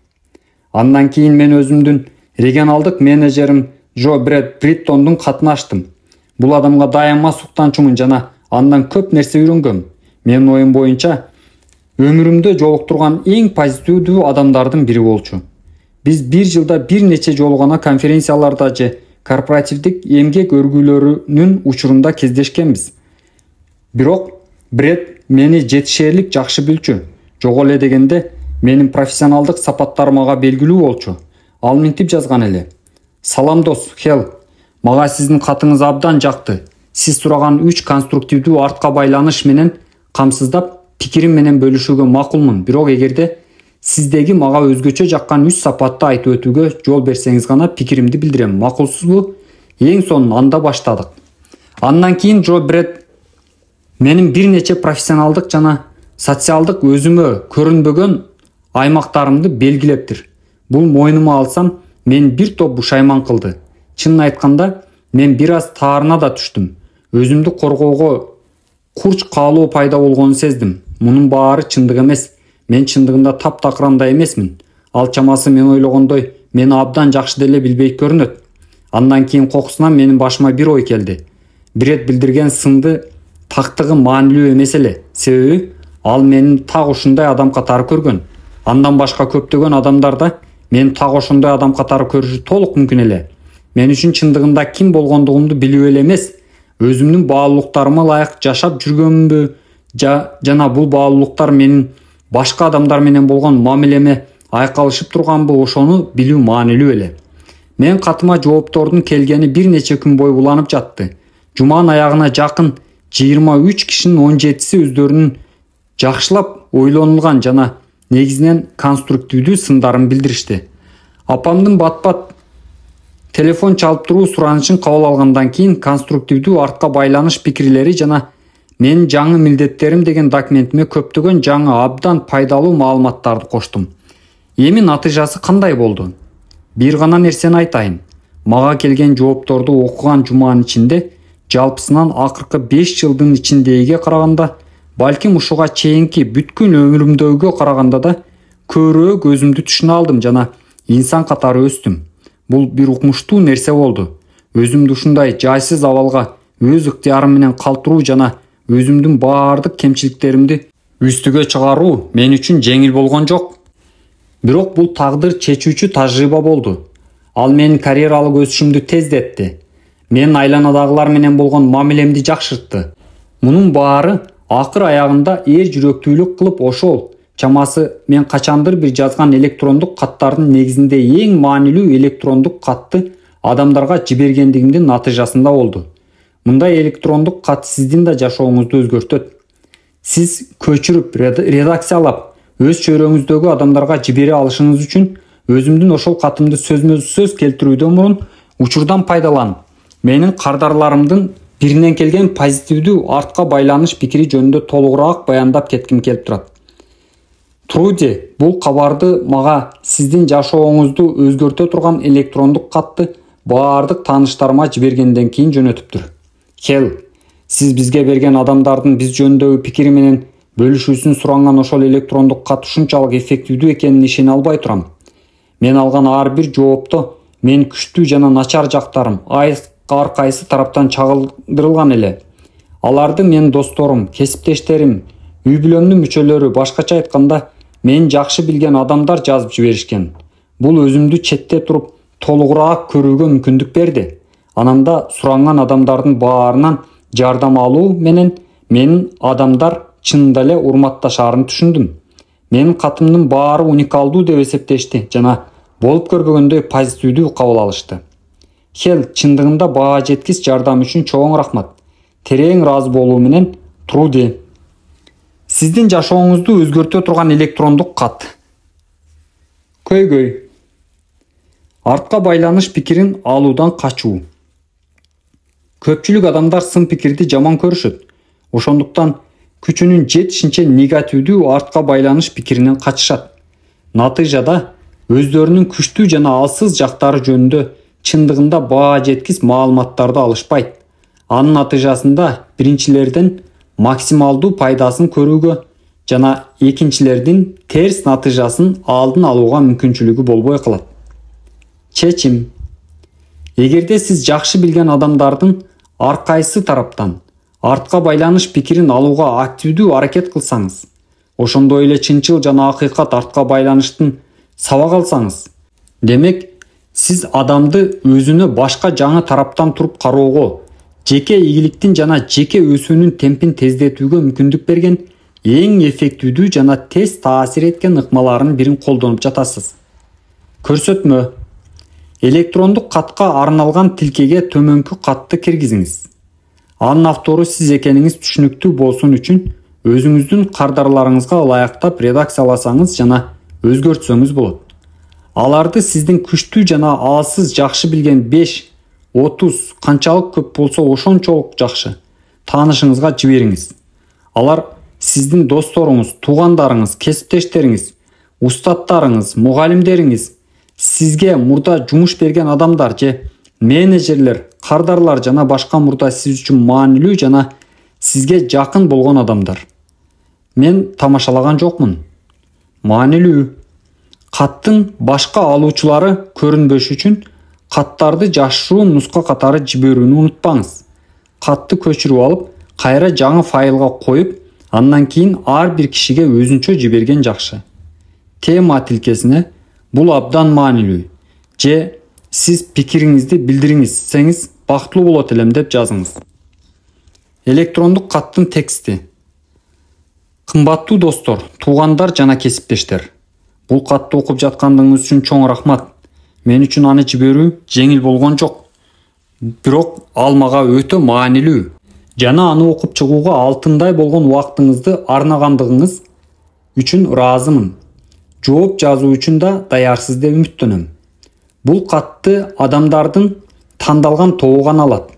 Андан кийин мен өзүмдүн регионалдык менеджерим Роберт Бриттондун катын ачтым. Бул адамга дайыма суктанчумун жана андан көп нерсе үйрөнгөм. Менин оюм боюнча, өмүрүмдө жолуктурган эң позитивдүү адамдардын бири болчу. Биз бир жылда бир нече жолу гана конференцияларда же корпоративдик эмгек өргүлөрүнүн учурунда кездешкенбиз. Бирок Бред мени жетишерлик жакшы билчү. Жок эле дегенде, менин профессионалдык сапаттарым ага белгилүү болчу. Ал мынтип жазган эле: Салам дос, Хел. Мага сиздин катыңыз абдан жакты. Сиз сураган 3 конструктивдүү артка байланыш менен камсыздап, пикирим менен бөлүшүүгө макулмун. Бирок эгерде сиздеги мага өзгөчө жаккан 3 сапатты айтып өтүүгө жол берсеңиз гана пикиримди билдирем. Макулсузбу? Эң сонун анда баштадык. Андан кийин Роберт менин бир нече профессионалдык жана социалдык өзүмө көрүнбөгөн аймактарымды белгилептир. Бул мойнума алсам, мен бир топ бушайман кылды. Чынын айтканда, мен бир аз таарына да түштүм. Өзүмдү коргоого курч каалоо пайда болгонун сездим. Мунун баары чындык эмес. Мен чындыгында таптакыр андай эмесмин. Ал чамасы мен ойлогондой мени абдан жакшы деле билбей көрүнөт. Андан кийин кокусунан менин башыма бир ой келди. Бред билдирген сынды тактыгы маанилүү эмес эле. Себеби ал менин так ушундай адам катары көргөн. Андан башка көптөгөн адамдарда мен так ошондой адам катары көрүшү толук мүмкүн эле. Мен үчүн чындыгында ким болгондугумду билүү эле эмес, өзүмдүн баалуулуктарыма ылайык жашап жүргөнүмбү жана бул баалуулуктар менин башка адамдар менен болгон мамилеме айкалышып турганбы, ошону билүү маанилүү эле. Мен катыма жооптордун келгени бир нече күн бою уланып жатты. Жуманын аягына жакын 23 кишинин 17си өздөрүнүн жакшылап ойлонулган жана негизинен конструктивдүү сындарын билдиришти. Апамдын бат-бат телефон чалып туруу суранышын кабыл алгандан кийин конструктивдүү артка байланыш пикирлери жана менин жаңы милдеттерим деген документиме көптөгөн жаңы абдан пайдалуу маалыматтарды коштум. Эми натыйжасы кандай болду? Бир гана нерсени айтайын. Мага келген жоопторду окуган жуманын ичинде жалпысынан акыркы 5 жылдын ичиндегиге караганда, балким ушуга чейинки бүткүл өмүрүмдөгүгө караганда да көбүрөөк өзүмдү түшүнө алдым жана инсан катары өстүм. Бул бир укмуштуу нерсе болду. Өзүмдү ушундай жайсыз абалга өз ыктыярым менен калтыруу жана өзүмдүн баардык кемчиликтеримди үстүгө чыгаруу мен үчүн жеңил болгон жок. Бирок бул тагдыр чечүүчү тажрыйба болду. Ал менин карьералык өсүшүмдү тездетти. Мен айланадагылар менен болгон мамилемди жакшыртты. Мунун баары акыр аягында эр жүрөктүүлүк кылып ошол чамасы мен качандыр бир жазган электрондук каттардын негизинде эң маанилүү электрондук катты адамдарга жибергендигимдин натыйжасында болду. Мындай электрондук кат сиздин да жашооңузду өзгөртөт. Сиз көчүрүп, редакциялап, өз чөйрөңүздөгү адамдарга жибере алышыңыз үчүн өзүмдүн ошол катымды сөзмө-сөз келтирүүдөн мурун учурдан пайдаланып, менин кардарларымдын биринен келген позитивдүү артка байланыш пикири жөнүндө толугураак баяндап кетким келип турат. Труди бул кабарды мага сиздин жашооңузду өзгөртө турган электрондук катты баардык тааныштарыма жибергенден кийин жөнөтүптүр. Хел, сиз бизге берген адамдардын биз жөнүндөгү пикири менен бөлүшүүсүн суранган ошол электрондук кат ушунчалык эффективдүү экенине ишене албай турам. Мен алган ар бир жоопто менин күчтүү жана начар жактарым ар кайсы тараптан чагылдырылган эле. Аларды менин досторум, кесиптештерим, үй бүлөмдүн мүчөлөрү, башкача айтканда, мени жакшы билген адамдар жазып жиберишкен. Бул өзүмдү четте туруп толугураак көрүүгө мүмкүндүк берди. Ананда суранган адамдардын баарынан жардам алуу менен менин адамдар чынында эле урматташаарын түшүндүм. Менин катымдын баары уникалдуу деп эсептешти жана болуп көрбөгөндөй позитивдүү кабыл алышты. Хел, чындыгында баа жеткис жардам үчүн чоң рахмат. Терең ыраазы болуу менен, Труди. Сиздин жашооңузду өзгөртө турган электрондук кат. Көйгөй. Артка байланыш пикирин алуудан качуу. Көпчүлүк адамдар сын пикирди жаман көрүшөт. Ошондуктан күчүнүн жетишинче негативдүү артка байланыш пикиринен качышат. Натыйжада өздөрүнүн күчтүү жана алсыз жактары жөнүндө чындыгында баа жеткис маалыматтарды алышпайт. Анын натыйжасында биринчилерден максималдуу пайдасын көрүүгө жана экинчилердин терс натыйжасын алдын алууга мүмкүнчүлүгү болбой калат. Чечим. Эгерде сиз жакшы билген адамдардын ар кайсы тараптан артка байланыш пикирин алууга активдүү аракет кылсаңыз, ошондой эле чынчыл жана акыйкат артка байланыштын сабак алсаңыз, демек сиз адамды өзүнө башка жаңы тараптан туруп кароого, жеке ийгиликтин жана жеке өсүүнүн темпин тездетүүгө мүмкүндүк берген эң эффективдүү жана тез таасир эткен ыкмалардын бирин колдонуп жатасыз. Көрсөтмө. Электрондук катка арналган тилкеге төмөнкү катты киргизиңиз. Анын автору сиз экениңиз түшүнүктүү болсун үчүн өзүңүздүн кардарларыңызга ылайыктап редакцияласаңыз жана өзгөртсөңүз болот. Аларды сиздин күчтүү жана алсыз жакшы билген 5, 30 канчалык көп болсо ошончолук жакшы таанышыңызга жибериңиз. Алар сиздин досторуңуз, туугандарыңыз, кесиптештериңиз, устаттарыңыз, мугалимдериңиз, сизге мурда жумуш берген адамдар же менеджерлер, кардарлар жана башка мурда сиз үчүн маанилүү жана сизге жакын болгон адамдар. Мен тамашалаган жокмун. Маанилүү. Каттын башка алуучулары көрүнбөш үчүн каттарды жашыруун нуска катары жиберүүнү унутпаңыз. Катты көчүрүп алып, кайра жаңы файлга коюп, андан кийин ар бир кишиге өзүнчө жиберген жакшы. Тема тилкесине бул абдан маанилүү. Же сиз пикириңизди билдириңизсеңиз бактылуу болот элем деп жазыңыз. Электрондук каттын тексти. Кымбаттуу достор, туугандар жана кесиптештер. Бул катты окуп жаткандыгыңыз үчүн чоң рахмат. Мен үчүн аны жиберүү жеңил болгон жок. Бирок ал мага өтө маанилүү. Жана аны окуп чыгууга алтындай болгон убактыңызды арнагандыгыңыз үчүн ыраазымын. Жооп жазуу үчүн да даярсыз деп үмүттөнөм. Бул катты адамдардын тандалган тобу гана алат.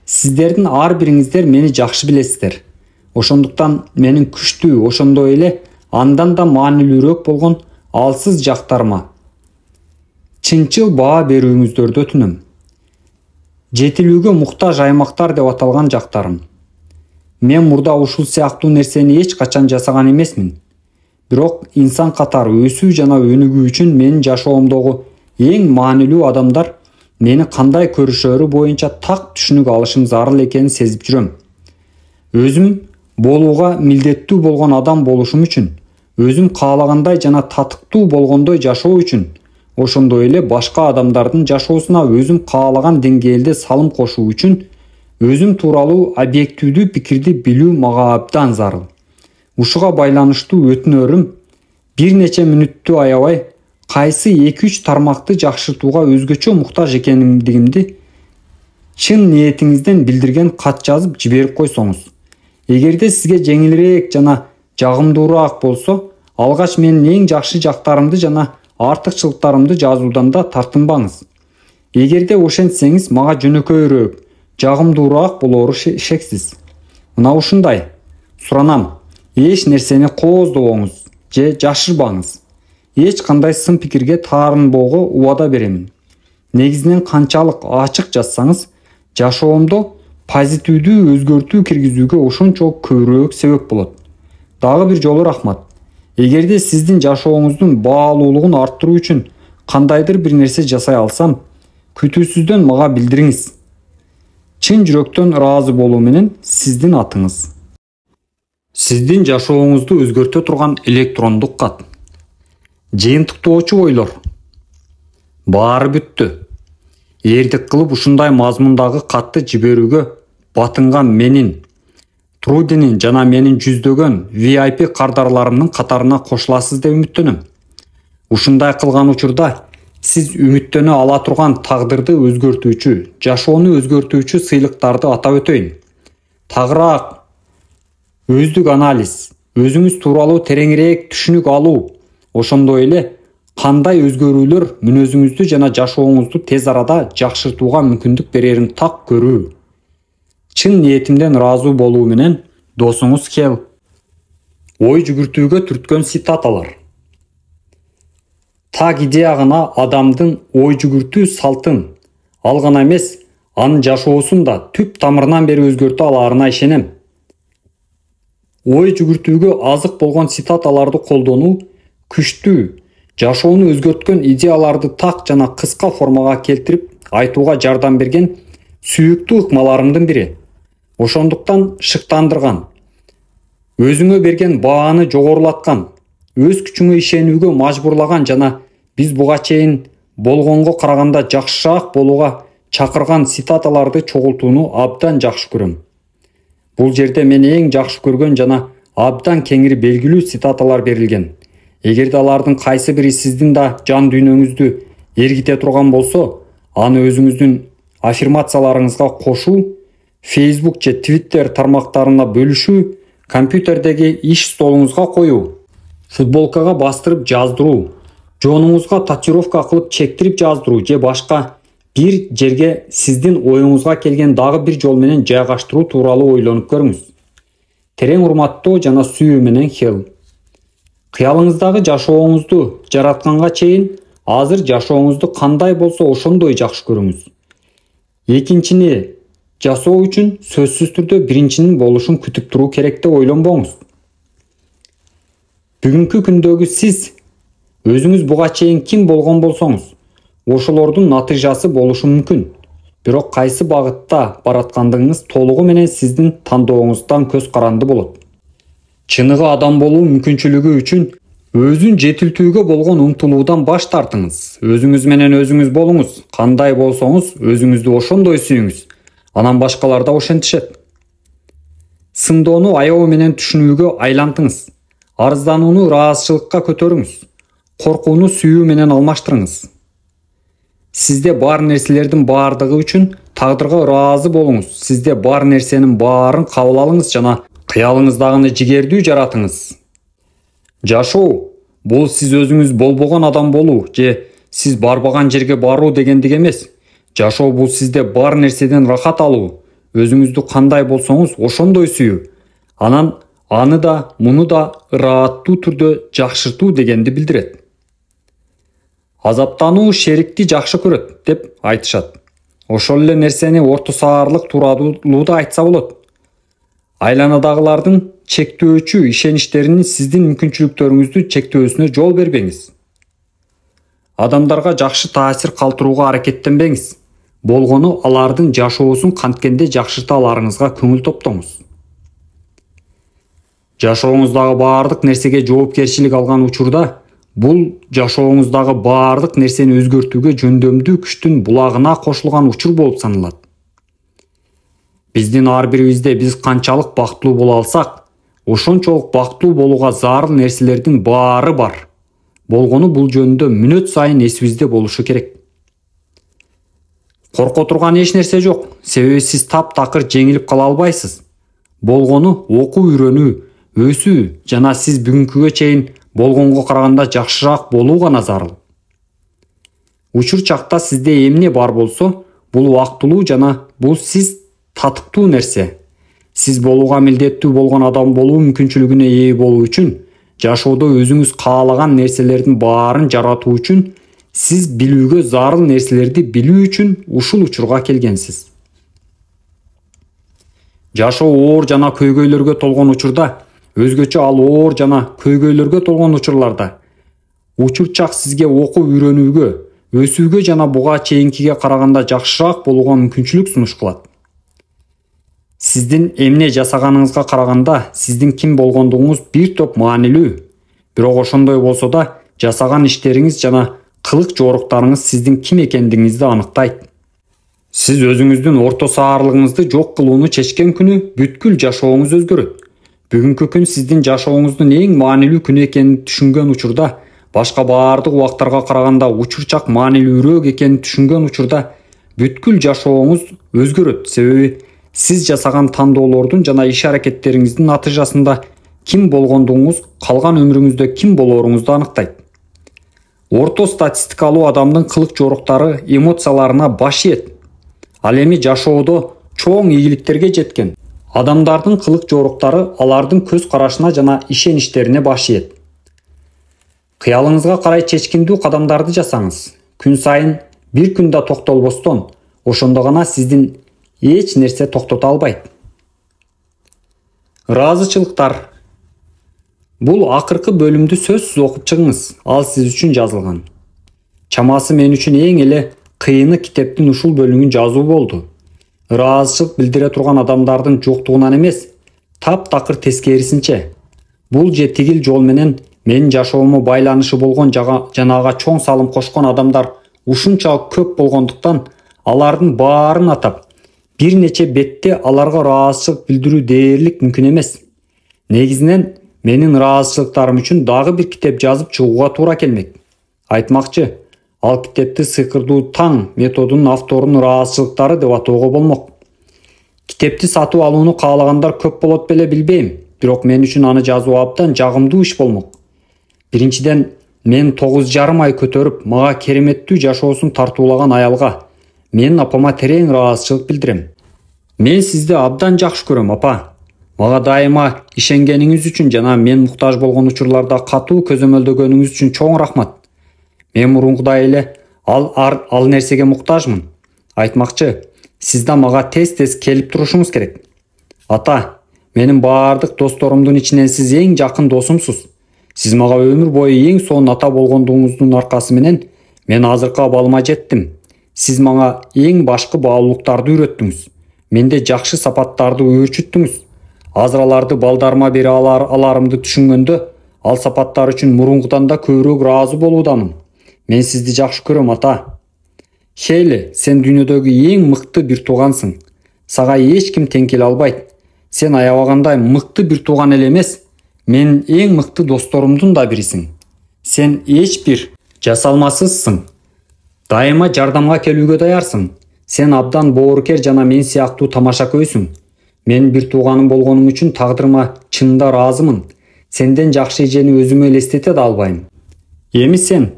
Сиздердин ар бириңиздер мени жакшы билесиздер. Ошондуктан менин күчтүү, ошондой эле андан да маанилүүрөөк болгон алсыз жактарыма чынчыл баа берүүңүздөрдү өтүнөм. Жетилүүгө муктаж аймактар деп аталган жактарым. Мен мурда ушул сыяктуу нерсени эч качан жасаган эмесмин. Бирок инсан катары өсүү жана өнүгүү үчүн менин жашоомдогу эң маанилүү адамдар мени кандай көрүшөрү боюнча так түшүнүк алышым зарыл экенин сезип жүрөм. Өзүм болууга милдеттүү болгон адам болушум үчүн, өзүм каалагандай жана татыктуу болгондой жашоо үчүн, ошондой эле башка адамдардын жашоосуна өзүм каалаган деңгээлде салым кошуу үчүн өзүм тууралуу объективдүү пикирди билүү мага абдан зарыл. Ушуга байланыштуу өтүнөрүм бир нече мүнөттү аябай кайсы 2-3 тармакты жакшыртууга өзгөчө муктаж экендигимди чын ниетиңизден билдирген кат жазып жиберип койсоңуз. Эгерде сизге жеңилирээк жана жагымдуураак болсо, алгач менин эң жакшы жактарымды жана артыкчылыктарымды жазуудан да тартынбаңыз. Эгерде ошентсеңиз, мага жөнөкөйрөөк, жагымдуураак болору шексиз. Мына ушундай. Суранам, эч нерсени кооздобоңуз же жашырбаңыз. Эч кандай сын пикирге таарынбоого убада беремин. Негизинен канчалык ачык жазсаңыз, жашоомдо позитивдүү өзгөртүү киргизүүгө ошончолук көбүрөөк себеп болот. Дагы бир жолу рахмат. Эгерде сиздин жашооңуздун баалуулугун арттыруу үчүн кандайдыр бир нерсе жасай алсам, күтүүсүздөн мага билдириңиз. Чын жүрөктөн ыраазы болуу менен сиздин атыңыз. Сиздин жашооңузду өзгөртө турган электрондук кат. Жыйынтыктоочу ойлор. Баары бүттү. Эрдик кылып ушундай мазмундагы катты жиберүүгө батынган менин, Трудинин жана менин жүздөгөн VIP кардарларымдын катарына кошуласыз деп үмүттөнөм. Ушундай кылган учурда сиз үмүттөнө ала турган тагдырды өзгөртүүчү, жашоону өзгөртүүчү сыйлыктарды атап өтөйүн. Тагыраак өздүк анализ, өзүңүз тууралуу тереңирээк түшүнүк алуу, ошондой эле кандай өзгөрүүлөр мүнөзүңүздү жана жашооңузду тез арада жакшыртууга мүмкүндүк берерин так көрүү. Чын ниетимден ыраазы болуу менен досуңуз Хел. Ой жүгүртүүгө түрткөн цитаталар. Так идея гана адамдын ой жүгүртүү салтын, ал гана эмес, анын жашоосун да түп тамырынан бери өзгөртө аларына ишенем. Ой жүгүртүүгө азык болгон цитаталарды колдонуу күчтүү, жашоону өзгөрткөн идеяларды так жана кыска формага келтирип айтууга жардам берген сүйүктүү ыкмаларымдын бири. Ошондуктан шыктандырган, өзүңө берген бааны жогорулаткан, өз күчүңө ишенүүгө мажбурлаган жана биз буга чейин болгонго караганда жакшыраак болууга чакырган цитаталарды чогултууну абдан жакшы көрөм. Бул жерде мен эң жакшы көргөн жана абдан кеңири белгилүү цитаталар берилген. Эгерде алардын кайсы бири сиздин да жан дүйнөңүздү эргите турган болсо, аны өзүңүздүн аффирмацияларыңызга кошуу, Facebook же Twitter тармактарына бөлүшүү, компьютердеги иш столуңузга коюу, футболкага бастырып жаздыруу, жонуңузга татуировка кылып чектирип жаздыруу же башка бир жерге сиздин оюңузга келген дагы бир жол менен жайгаштыруу тууралуу ойлонуп көрүңүз. Терең урматтоо жана сүйүү менен Хел. Кыялыңыздагы жашооңузду жаратканга чейин азыр жашооңузду кандай болсо ошондой жакшы көрүңүз. Экинчини жасоо үчүн сөзсүз түрдө биринчинин болушун күтүп туруу керек деп ойлонбоңуз. Бүгүнкү күндөгү сиз өзүңүз буга чейин ким болгон болсоңуз, ошолордун натыйжасы болушу мүмкүн. Бирок кайсы багытта бараткандыгыңыз толугу менен сиздин тандоооңуздан көз каранды болот. Чыныгы адам болуу мүмкүнчүлүгү үчүн өзүн жетилтүүгө болгон умтулуудан баш тартыңыз. Өзүңүз менен өзүңүз болуңуз. Кандай болсоңуз, өзүңүздү ошондой сүйүңүз. Анан башкалар да ошентишет. Сындоону аябы менен түшүнүүгө айлантыңыз. Арызданууну ыраазычылыкка көтөрүңүз. Коркууну сүйүү менен алмаштырыңыз. Сизде бар нерселердин баардыгы үчүн тагдырга ыраазы болуңуз. Сизде бар нерсенин баарын кабыл алыңыз жана кыялыңыздагыны жигердүү жаратыңыз. Жашоо бул сиз өзүңүз болбогон адам болуу же сиз барбаган жерге баруу дегендик эмес. Жашоо бул сизде бар нерседен рахат алуу, өзүңүздү кандай болсоңуз ошондой сүйүү, анан аны да, муну да ырааттуу түрдө жакшыртуу дегенди билдирет. Азаптануу шерикти жакшы көрөт деп айтышат. Ошол эле нерсени орто саарлык тууралууда айтса болот. Айланадагылардын чектөөчү ишеничтеринин сиздин мүмкүнчүлүктөрүңүздү чектөөсүнө жол бербеңиз. Адамдарга жакшы таасир калтырууга аракеттенбеңиз. Болгону алардын жашоосун канткенде жакшырта аларыңызга көңүл топтоңуз. Жашооңуздагы баардык нерсеге жоопкерчилик алган учурда, бул жашооңуздагы баардык нерсени өзгөртүүгө жөндөмдүү күчтүн булагына кошулган учур болуп саналат. Биздин ар бирибизде биз канчалык бактылуу боло алсак, ошончолук бактылуу болууга зарыл нерселердин баары бар. Болгону бул жөнүндө мүнөт сайын эсибизде болушу керек. Корко турган эч нерсе жок, себеби сиз таптакыр жеңилип кала албайсыз. Болгону окуу үйрөнүү, өсүү жана сиз бүгүнкүгө чейин болгонго караганда жакшыраак болуу гана зарыл. Учур чакта сизде эмне бар болсо, бул убактылуу жана бул сиз татыктуу нерсе. Сиз болууга милдеттүү болгон адам болуу мүмкүнчүлүгүнө ээ болуу үчүн, жашоодо өзүңүз каалаган нерселердин баарын жаратуу үчүн, сиз билүүгө зарыл нерселерди билүү үчүн ушул учурга келгенсиз. Жашоо оор жана көйгөйлөргө толгон учурда өзгөчө ал оор жана көйгөйлөргө толгон учурларда учур чак сизге окуп үйрөнүүгө, өсүүгө жана буга чейинкиге караганда жакшыраак болууга мүмкүнчүлүк сунуш кылат. Сиздин эмне жасаганыңызга караганда сиздин ким болгондугуңуз бир топ маанилүү. Бирок ошондой болсо да жасаган иштериңиз жана кылык жоруктарыңыз сиздин ким экендигиңизди аныктайт. Сиз өзүңүздүн орто саарлыгыңызды жок кылууну чечкен күнү бүткүл жашооңуз өзгөрөт. Бүгүнкү күн сиздин жашооңуздун эң маанилүү күнү экенин түшүнгөн учурда, башка баардык убактарга караганда учурчак маанилүүрөөк экенин түшүнгөн учурда бүткүл жашооңуз өзгөрөт. Себеби сиз жасаган тандоолордун жана иш-аракеттериңиздин натыйжасында ким болгондугуңуз калган өмүрүңүздө ким болооруңузду аныктайт. Орто статистикалуу адамдын кылык жоруктары эмоцияларына баш ийет. Ал эми жашоодо чоң ийгиликтерге жеткен адамдардын кылык жоруктары алардын көз карашына жана ишеничтерине баш ийет. Кыялыңызга карай чечкиндүү кадамдарды жасаңыз. Күн сайын бир күн да токтолбостон, ошондо гана сиздин эч нерсе токтото албайт. Ыраазычылыктар. Бул акыркы бөлүмдү сөзсүз окуп чыгыңыз. Ал сиз үчүн жазылган. Чамасы мен үчүн эң эле кыйыны китептин ушул бөлүмүн жазуу болду. Ыраазычылык билдире турган адамдардын жоктугунан эмес, таптакыр тескерисинче. Бул же тигил жол менен менин жашоомо байланышы болгон жанага чоң салым кошкон адамдар ушунчалык көп болгондуктан алардын баарын атап, бир нече бетте аларга ыраазычылык билдирүү дээрлик мүмкүн эмес. Негизинен менин ыраазычылыктарым үчүн дагы бир китеп жазып чыгууга туура келмек. Айтмакчы, ал китепти Сыйкырдуу таң методунун авторунун ыраазычылыктары деп атоого болмок. Китепти сатып алууну каалагандар көп болот беле билбейм, бирок мен үчүн аны жазуу абдан жагымдуу иш болмок. Биринчиден, мен 9,5 ай көтөрүп, мага кереметтүү жашоосун тартуулаган аялга, менин апама терең ыраазычылык билдирем. Мен сизди абдан жакшы көрөм, апа. Мага дайыма ишенгениңиз үчүн жана мен муктаж болгон учурларда катуу көзөмөлдөгөнүңүз үчүн чоң рахмат. Мен мурункудай эле ал нерсеге муктажмын. Айтмакчы, сиз да мага тез-тез келип турушуңуз керек. Ата, менин баардык досторумдун ичинен сиз эң жакын досумсуз. Сиз мага өмүр бою эң сонун ата болгондугуңуздун аркасы менен мен азыркы абалыма жеттим. Сиз мага эң башкы баалуулуктарды үйрөттүңүз. Менде жакшы сапаттарды өөрчүттүңүз. Азыр аларды балдарыма бере аларымды түшүнгөндө, ал сапаттар үчүн мурункудан да көбүрөөк ыраазы болуудамын. Мен сизди жакшы көрөм, ата. Хейли, сен дүйнөдөгү эң мыкты бир туугансың. Сага эч ким тең келе албайт. Сен аябагандай мыкты бир тууган эле эмес, мен эң мыкты досторумдун да бирисиң. Сен эч бир жасалмасызсың. Дайыма жардамга келүүгө даярсың. Сен абдан боорукер жана мен сыяктуу тамаша көйсүң. Мен бир тууганым болгонум үчүн тагдырыма чынында ыраазымын. Сенден жакшы эжени өзүмө элестете да албайм. Эми сен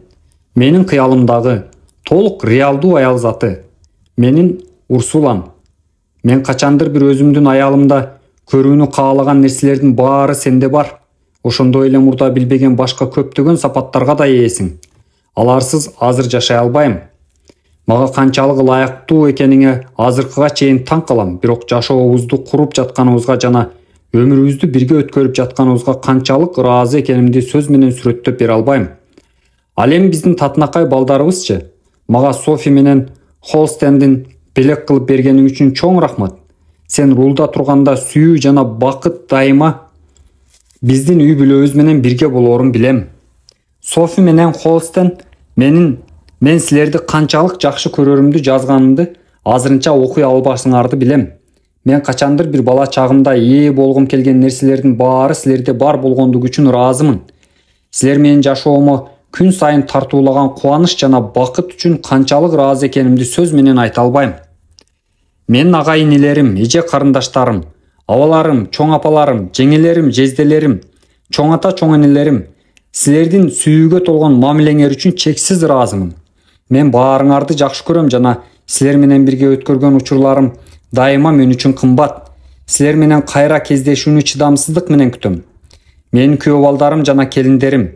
менин кыялымдагы толук реалдуу аял заты. Менин Урсулам. Мен качандыр бир өзүмдүн аялымда көрүүнү каалаган нерселердин баары сенде бар. Ошондой эле мурда билбеген башка көптөгөн сапаттарга да ээсиң. Аларсыз азыр жашай албайм. Мага канчалык ылайыктуу экениңе азыркыга чейин таң калам, бирок жашообузду куруп жатканыбызга жана өмүрүбүздү бирге өткөрүп жатканыбызга канчалык ыраазы экенимди сөз менен сүрөттөп бере албайм. Ал эми биздин татынакай балдарыбызчы? Мага Софи менен Холстендин белек кылып бергениң үчүн чоң рахмат. Сен рулда турганда сүйүү жана бакыт дайыма биздин үй бүлөбүз менен бирге болоорун билем. Софи менен Холстен мен силерди канчалык жакшы көрөрүмдү жазганымды азырынча окуй албашыңарды билем. Мен качандыр бир бала чагымда ээ болгум келген нерселердин баары силерде бар болгондугу үчүн ыраазымын. Силер менин жашоомо күн сайын тартуулаган кубаныч жана бакыт үчүн канчалык ыраазы экенимди сөз менен айта албайм. Менин ага инилерим, эже карындаштарым, абаларым, чоң апаларым, жеңелерим, жезделерим, чоң ата, чоң энелерим, силердин сүйүүгө толгон мамилеңер үчүн чексиз ыраазымын. Мен баарыңарды жакшы көрөм жана силер менен бирге өткөргөн учурларым дайыма мен үчүн кымбат. Силер менен кайра кездешүүнү чыдамсыздык менен күтөм. Менин күйөө балдарым жана келиндерим,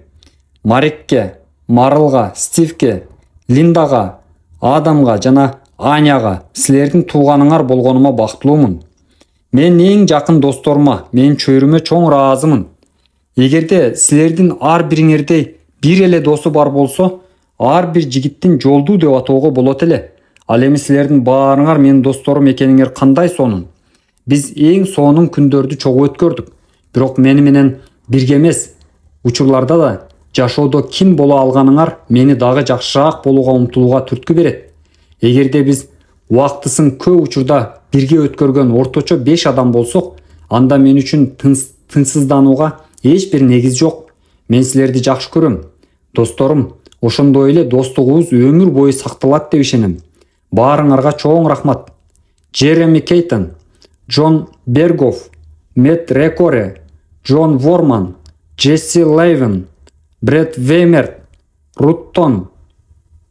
Марикке, Марылга, Стивке, Линдага, Адамга жана Аняга силердин тууганыңар болгонума бактылуумун. Мен эң жакын досторума, менин чөйрүмө чоң ыраазымын. Эгерде силердин ар бириңердей бир эле досу бар болсо, ар бир жигиттин жолдуу деп атоого болот эле. Ал эми силердин баарыңар менин досторум экениңер кандай сонун? Биз эң сонун күндөрдү чогуу өткөрдүк. Бирок мени менен бирге эмес учурларда да жашоодо ким боло алганыңар мени дагы жакшыраак болууга умтулууга түрткү берет. Эгерде биз убактысын көп учурда бирге өткөргөн орточо 5 адам болсок, анда мен үчүн тынчсызданууга эч бир негиз жок. Мен силерди жакшы көрөм. Досторум, ошондой эле достугубуз өмүр бою сакталат деп ишенем. Баарыңарга чоң рахмат. Джереми Кейтон, Джон Бергов, Мэтт Рекоре, Джон Ворман, Джесси Лейвен, Брэд Веймерт, Руттон,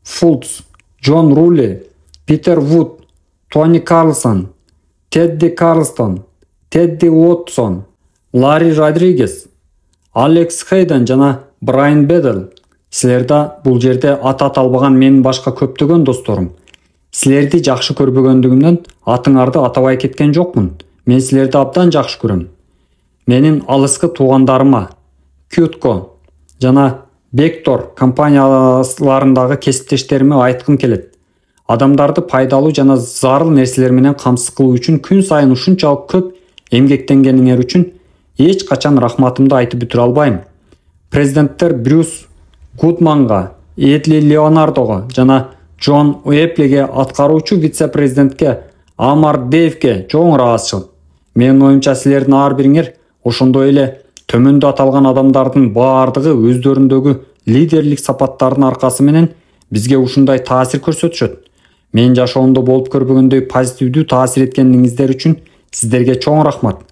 Фултс, Джон Рули, Питер Вуд, Тони Карлсон, Тедди Карлстон, Тедди Уотсон, Ларри Родригес, Алекс Хейден жана Брайан Бедел. Силерде бул жерде ат аталбаган менин башка көптөгөн досторум. Силерди жакшы көрбөгөндүгүмдөн атыңарды атабай кеткен жокмун. Мен силерди абдан жакшы көрөм. Менин алыскы туугандарыма, Кютко жана Бектор компанияларындагы кесиптештериме айткым келет. Адамдарды пайдалуу жана зарыл нерселер менен камсыз кылуу үчүн күн сайын ушунчалык көп эмгектенгениңер үчүн эч качан рахматымды айтып бүтүрө албайм. Президенттер Брюс Гудманга, Эдли Леонардого жана Джон Уэплиге, аткаруучу вице-президентке Амар Дейвке чоң ыраазычылык. Менин оюмча силердин ар бириңер ошондой эле төмөндө аталган адамдардын баардыгы өздөрүндөгү лидерлик сапаттардын аркасы менен бизге ушундай таасир көрсөтүшөт. Мен жашоомдо болуп көрбөгөндөй позитивдүү таасир эткениңиздер үчүн сиздерге чоң рахмат.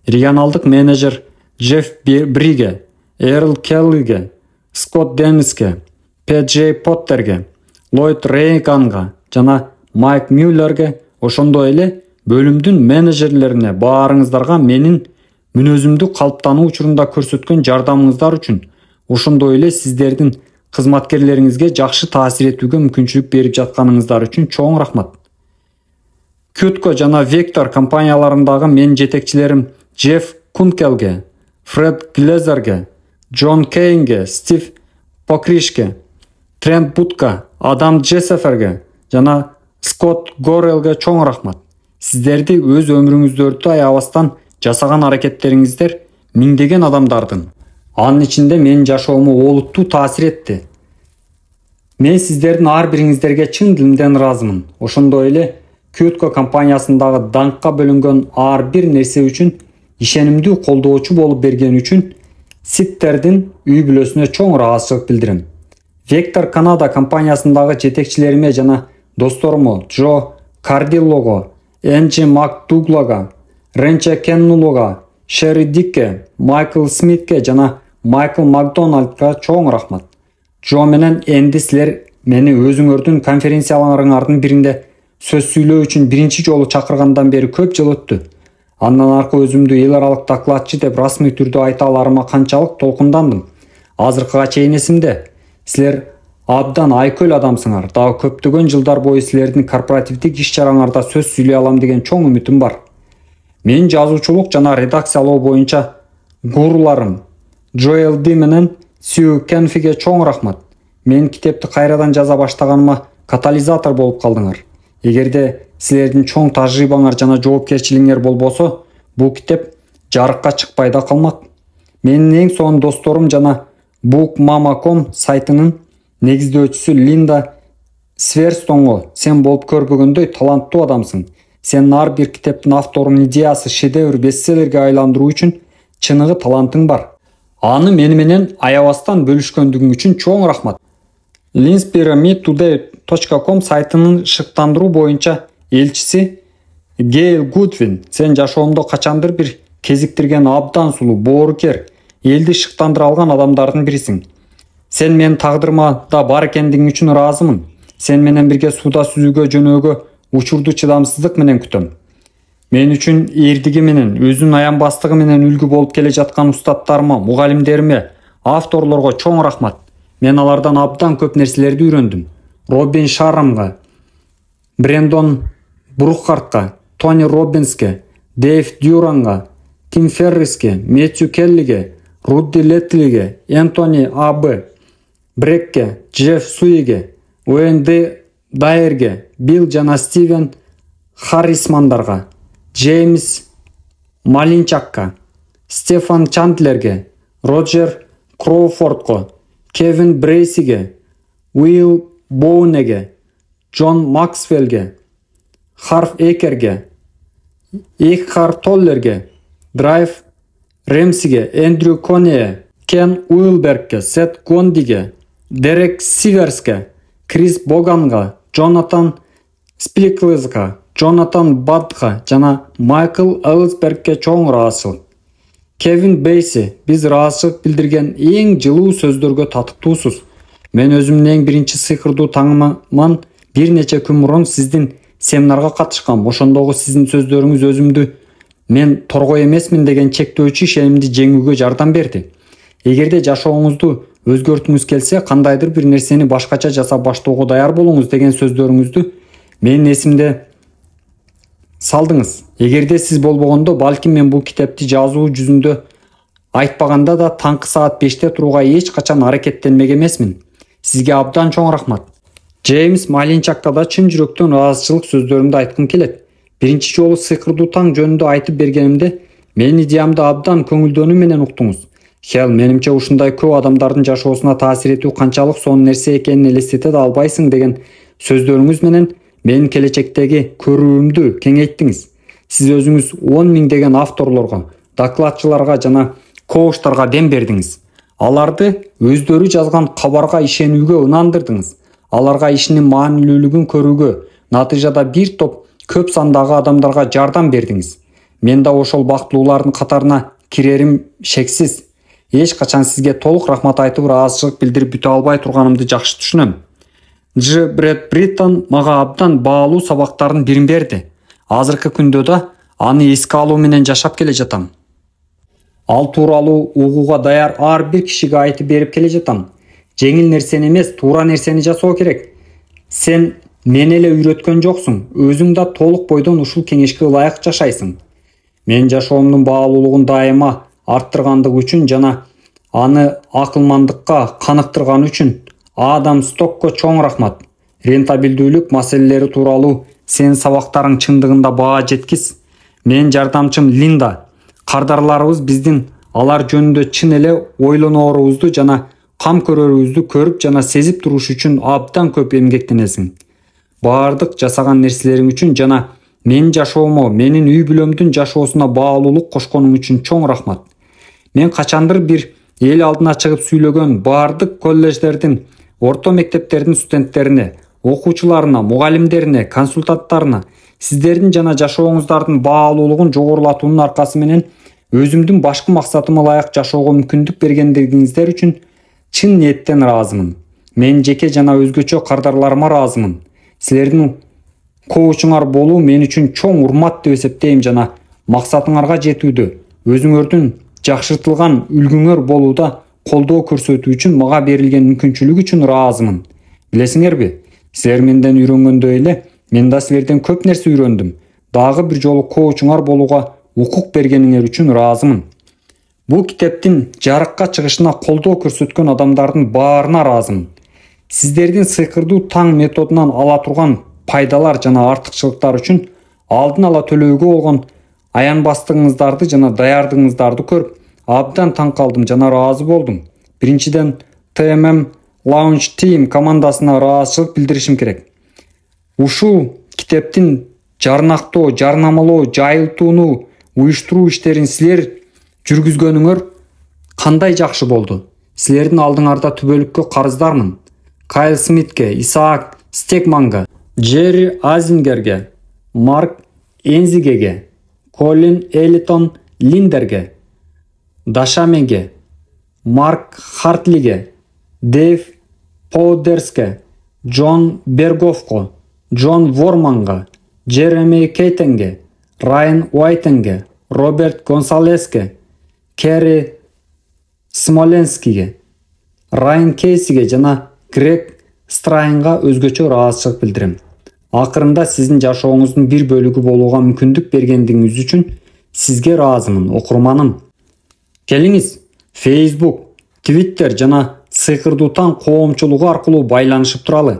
Регионалдык менеджер Джефф Бриге, Эрл Келлиге, Скотт Дениске, П.Дж. Поттерге, Ллойд Рейганга жана Майк Мюллерге, ошондой эле бөлүмдүн менеджерлерине баарыңыздарга менин мүнөзүмдү калыптануу учурунда көрсөткөн жардамыңыздар үчүн, ошондой эле сиздердин кызматкерлериңизге жакшы таасир этүүгө мүмкүнчүлүк берип жатканыңыздар үчүн чоң рахмат. Кютко жана Вектор компанияларындагы менин жетекчилерим Джефф Кункелге, Фред Глезерге, Джон Кейнге, Стив Покришке, Трент Бутка, Адам Джессеферге жана Скотт Горелге чоң рахмат. Сиздерди өз өмүрүңүздөрдү аябастан жасаган аракеттериңиздер миңдеген адамдардын, анын ичинде менин жашоому олуттуу таасир этти. Мен сиздердин ар бириңиздерге чын дилимден ыраазымын. Ошондой эле Кютко компаниясындагы даңкка бөлүнгөн ар бир нерсе үчүн ишенимдүү колдоочу болуп берген үчүн Ситтердин үй бүлөсүнө чоң ыраазычылык билдирем. Вектор Канада компаниясындагы жетекчилериме жана досторумо Джо Кардиллого, Энджи Макдуглага, Ренче Кеннулога, Шери Дикке, Майкл Смитке жана Майкл Макдональдга чоң рахмат. Джо менен энди силер мени өзүңөрдүн конференцияларыңардын биринде сөз сүйлөө үчүн биринчи жолу чакыргандан бери көп жыл өттү. Андан аркы өзүмдү эл аралык докладчы деп расмий түрдө айта аларыма канчалык толкундандым. Азыркыга чейин эсимде. Силер абдан айкөл адамсыңар. Дагы көптөгөн жылдар бою силердин корпоративдик иш-чараңарда сөз сүйлөй алам деген чоң үмүтүм бар. Мен жазуучулук жана редакциялоо боюнча гуруларым Джоэл Ди менен Сью Кенфиге чоң рахмат. Мен китепти кайрадан жаза баштаганыма катализатор болуп калдыңар. Эгерде силердин чоң тажрыйбаңар жана жоопкерчилигиңер болбосо, бул китеп жарыкка чыкпай да калмак. Менин эң сонун досторум жана Bookmama.com сайтынын негиздөөчүсү Линда Сверстонго сен болуп көрбөгөндөй таланттуу адамсың. Сенин ар бир китептин авторунун идеясы шедевр бестселлерге айландыруу үчүн чыныгы талантың бар. Аны мени менен аябастан бөлүшкөндүгүң үчүн чоң рахмат. linspiremetoday.com сайтынын шыктандыруу боюнча элчиси Гейл Гудвин, сен жашоомдо качандыр бир кезиктирген абдан сулуу, боорукер, элди шыктандыра алган адамдардын бирисиң. Сен менин тагдырыма да бар экендигиң үчүн ыраазымын. Сен менен бирге сууда сүзүүгө жөнөөгө учурду чыдамсыздык менен күтөм. Мен үчүн эрдиги менен, өзүнүн аянбастыгы менен үлгү болуп келе жаткан устаттарыма, мугалимдериме, авторлорго чоң рахмат. Мен алардан абдан көп нерселерди үйрөндүм. Робин Шаррамга, Брендон Брухартка, Тони Роббинске, Дэйв Дюранга, Тим Ферриске, Мэтью Келлиге, Рудди Летлиге, Энтони А.Б. Брекке, Джефф Суиге, Уэйн Д. Дайерге, Билл жана Стивен Харрисмандарга, Джеймс Малинчакка, Стефан Чандлерге, Роджер Кроуфордго, Кевин Брейсиге, Уилл Боунеге, Джон Максвеллге, Харф Экерге, Эйххар Толлерге, Драйв Ремсиге, Эндрю Конеге, Кен Уилбергге, Сет Гондиге, Дерек Сиверске, Крис Боганга, Джонатан Спиклзга, Джонатан Бадга жана Майкл Элсбергге чоң ыраазычылык. Кевин Бейси, биз ыраазычылык билдирген эң жылуу сөздөргө татыктуусуз. Мен өзүмдүн эң биринчи сыйкырдуу таңыман бир нече күн мурун сиздин семинарга катышкам. Ошондогу сиздин сөздөрүңүз өзүмдү мен торгой эмесмин деген чектөөчү ишенимди жеңүүгө жардам берди. Эгерде жашооңузду өзгөрткүңүз келсе, кандайдыр бир нерсени башкача жасап баштоого даяр болуңуз деген сөздөрүңүздү менин эсимде салдыңыз. Эгерде сиз болбогондо, балким мен бул китепти жазуу жүзүндө айтпаганда да таңкы саат 5-те турууга эч качан аракеттенмек эмесмин. Сизге абдан чоң рахмат. Джеймс Малинчакка да чын жүрөктөн ыраазычылык сөздөрүмдү айткым келет. Биринчи жолу сыйкырдуу таң жөнүндө айтып бергенимде менин идеямды абдан көңүлдөнүү менен уктуңуз. Хел, менимче ушундай көп адамдардын жашоосуна таасир этүү канчалык сонун нерсе экенин элестете да албайсың деген сөздөрүңүз менен менин келечектеги көрүүмдү кеңейттиңиз. Сиз өзүңүз 10 миңдеген авторлорго, докладчыларга жана коучтарга дем бердиңиз. Аларды өздөрү жазган кабарга ишенүүгө ынандырдыңыз. Аларга ишинин маанилүүлүгүн көрүүгө, натыйжада бир топ көп сандагы адамдарга жардам бердиңиз. Мен да ошол бактылуулардын катарына кирерим шексиз. Эч качан сизге толук рахмат айтып ыраазычылык билдирип бүтө албай турганымды жакшы түшүнөм. Дж. Брэд Бриттон мага абдан баалуу сабактардын бирин берди. Азыркы күндө да аны эске алуу менен жашап келе жатам. Ал тууралуу угууга даяр ар бир кишиге айтып берип келе жатам. Жеңил нерсени эмес, туура нерсени жасоо керек. Сен мени эле үйрөткөн жоксуң, өзүң да толук бойдон ушул кеңешке ылайык жашайсың. Мен жашоомдун баалуулугун дайыма арттыргандыгы үчүн жана аны акылмандыкка каныктырганы үчүн Адам Стокко чоң рахмат. Рентабилдүүлүк маселелери тууралуу сенин сабактарың чындыгында баа жеткис. Менин жардамчым Линда. Кардарларыбыз биздин алар жөнүндө чын эле ойлоноорубузду жана кам көрөрүбүздү көрүп жана сезип туруш үчүн абдан көп эмгектенесиң. Баардык жасаган нерселериң үчүн жана менин жашоомо, менин үй бүлөмдүн жашоосуна баалуулук кошконуң үчүн чоң рахмат. Мен качандыр бир эл алдына чыгып сүйлөгөн баардык колледждердин, орто мектептердин студенттерине, окуучуларына, мугалимдерине, консультанттарына сиздердин жана жашооңуздардын баалуулугун жогорулатуунун аркасы менен өзүмдүн башкы максатыма ылайык жашоого мүмкүндүк бергендигиңиздер үчүн чын ниеттен ыраазымын. Мен жеке жана өзгөчө кардарларыма ыраазымын. Силердин коучуңар болуу мен үчүн чоң урмат деп эсептейм жана максатыңарга жетүүдө өзүңөрдүн жакшыртылган үлгүңөр болууда колдоо көрсөтүү үчүн мага берилген мүмкүнчүлүк үчүн ыраазымын. Билесиңерби, силер менден үйрөнгөндөй эле мен да силерден көп нерсе үйрөндүм. Дагы бир жолу коучуңар болууга укук бергениңер үчүн ыраазымын. Бул китептин жарыкка чыгышына колдоо көрсөткөн адамдардын баарына ыраазымын. Сиздердин сыйкырдуу таң методунан ала турган пайдалар жана артыкчылыктар үчүн алдын ала төлөөгө болгон аянбастыгыңыздарды жана даярдыгыңыздарды көрүп абдан таң калдым жана ыраазы болдум. Биринчиден TMM Launch Team командасына ыраазычылык билдиришим керек. Ушул китептин жарнактоо, жарнамалоо, жайылтууну, уюштуруу иштерин силер жүргүзгөнүңөр кандай жакшы болду. Силердин алдыңарда түбөлүккө карыздармын. Кайл Смитке, Исаак Стекманга, Джерри Азингерге, Марк Энзигеге, Колин Элитон Линдерге, Дашамеге, Марк Хартлиге, Дэйв Поудерске, Джон Берговко, Джон Ворманга, Джереми Кейтенге, Райан Уайтенге, Роберт Гонсалеске, Керри Смоленскиге, Райан Кейсиге жана Грег Страйнга өзгөчө ыраазычылык билдирем. Акырында сиздин жашооңуздун бир бөлүгү болууга мүмкүндүк бергендигиңиз үчүн сизге ыраазымын, окурманым. Келиңиз, Facebook, Twitter жана Сыйкырдуу таң коомчулугу аркылуу байланышып туралы.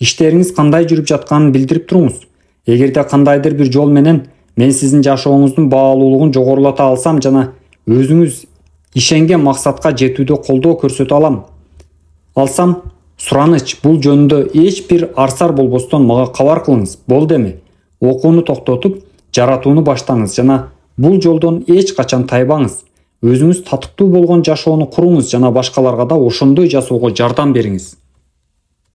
Иштериңиз кандай жүрүп жатканын билдирип туруңуз. Эгерде кандайдыр бир жол менен мен сиздин жашооңуздун баалуулугун жогорулата алсам жана өзүңүз ишенген максатка жетүүдө колдоо көрсөтө алсам, сураныч бул жөнүндө эч бир арсар болбостон мага кабар кылыңыз. Болду эми. Окууну токтотуп, жаратууну баштаңыз жана бул жолдон эч качан тайбаңыз. Өзүңүз татыктуу болгон жашоону куруңуз жана башкаларга да ошондой жасоого жардам бериңиз.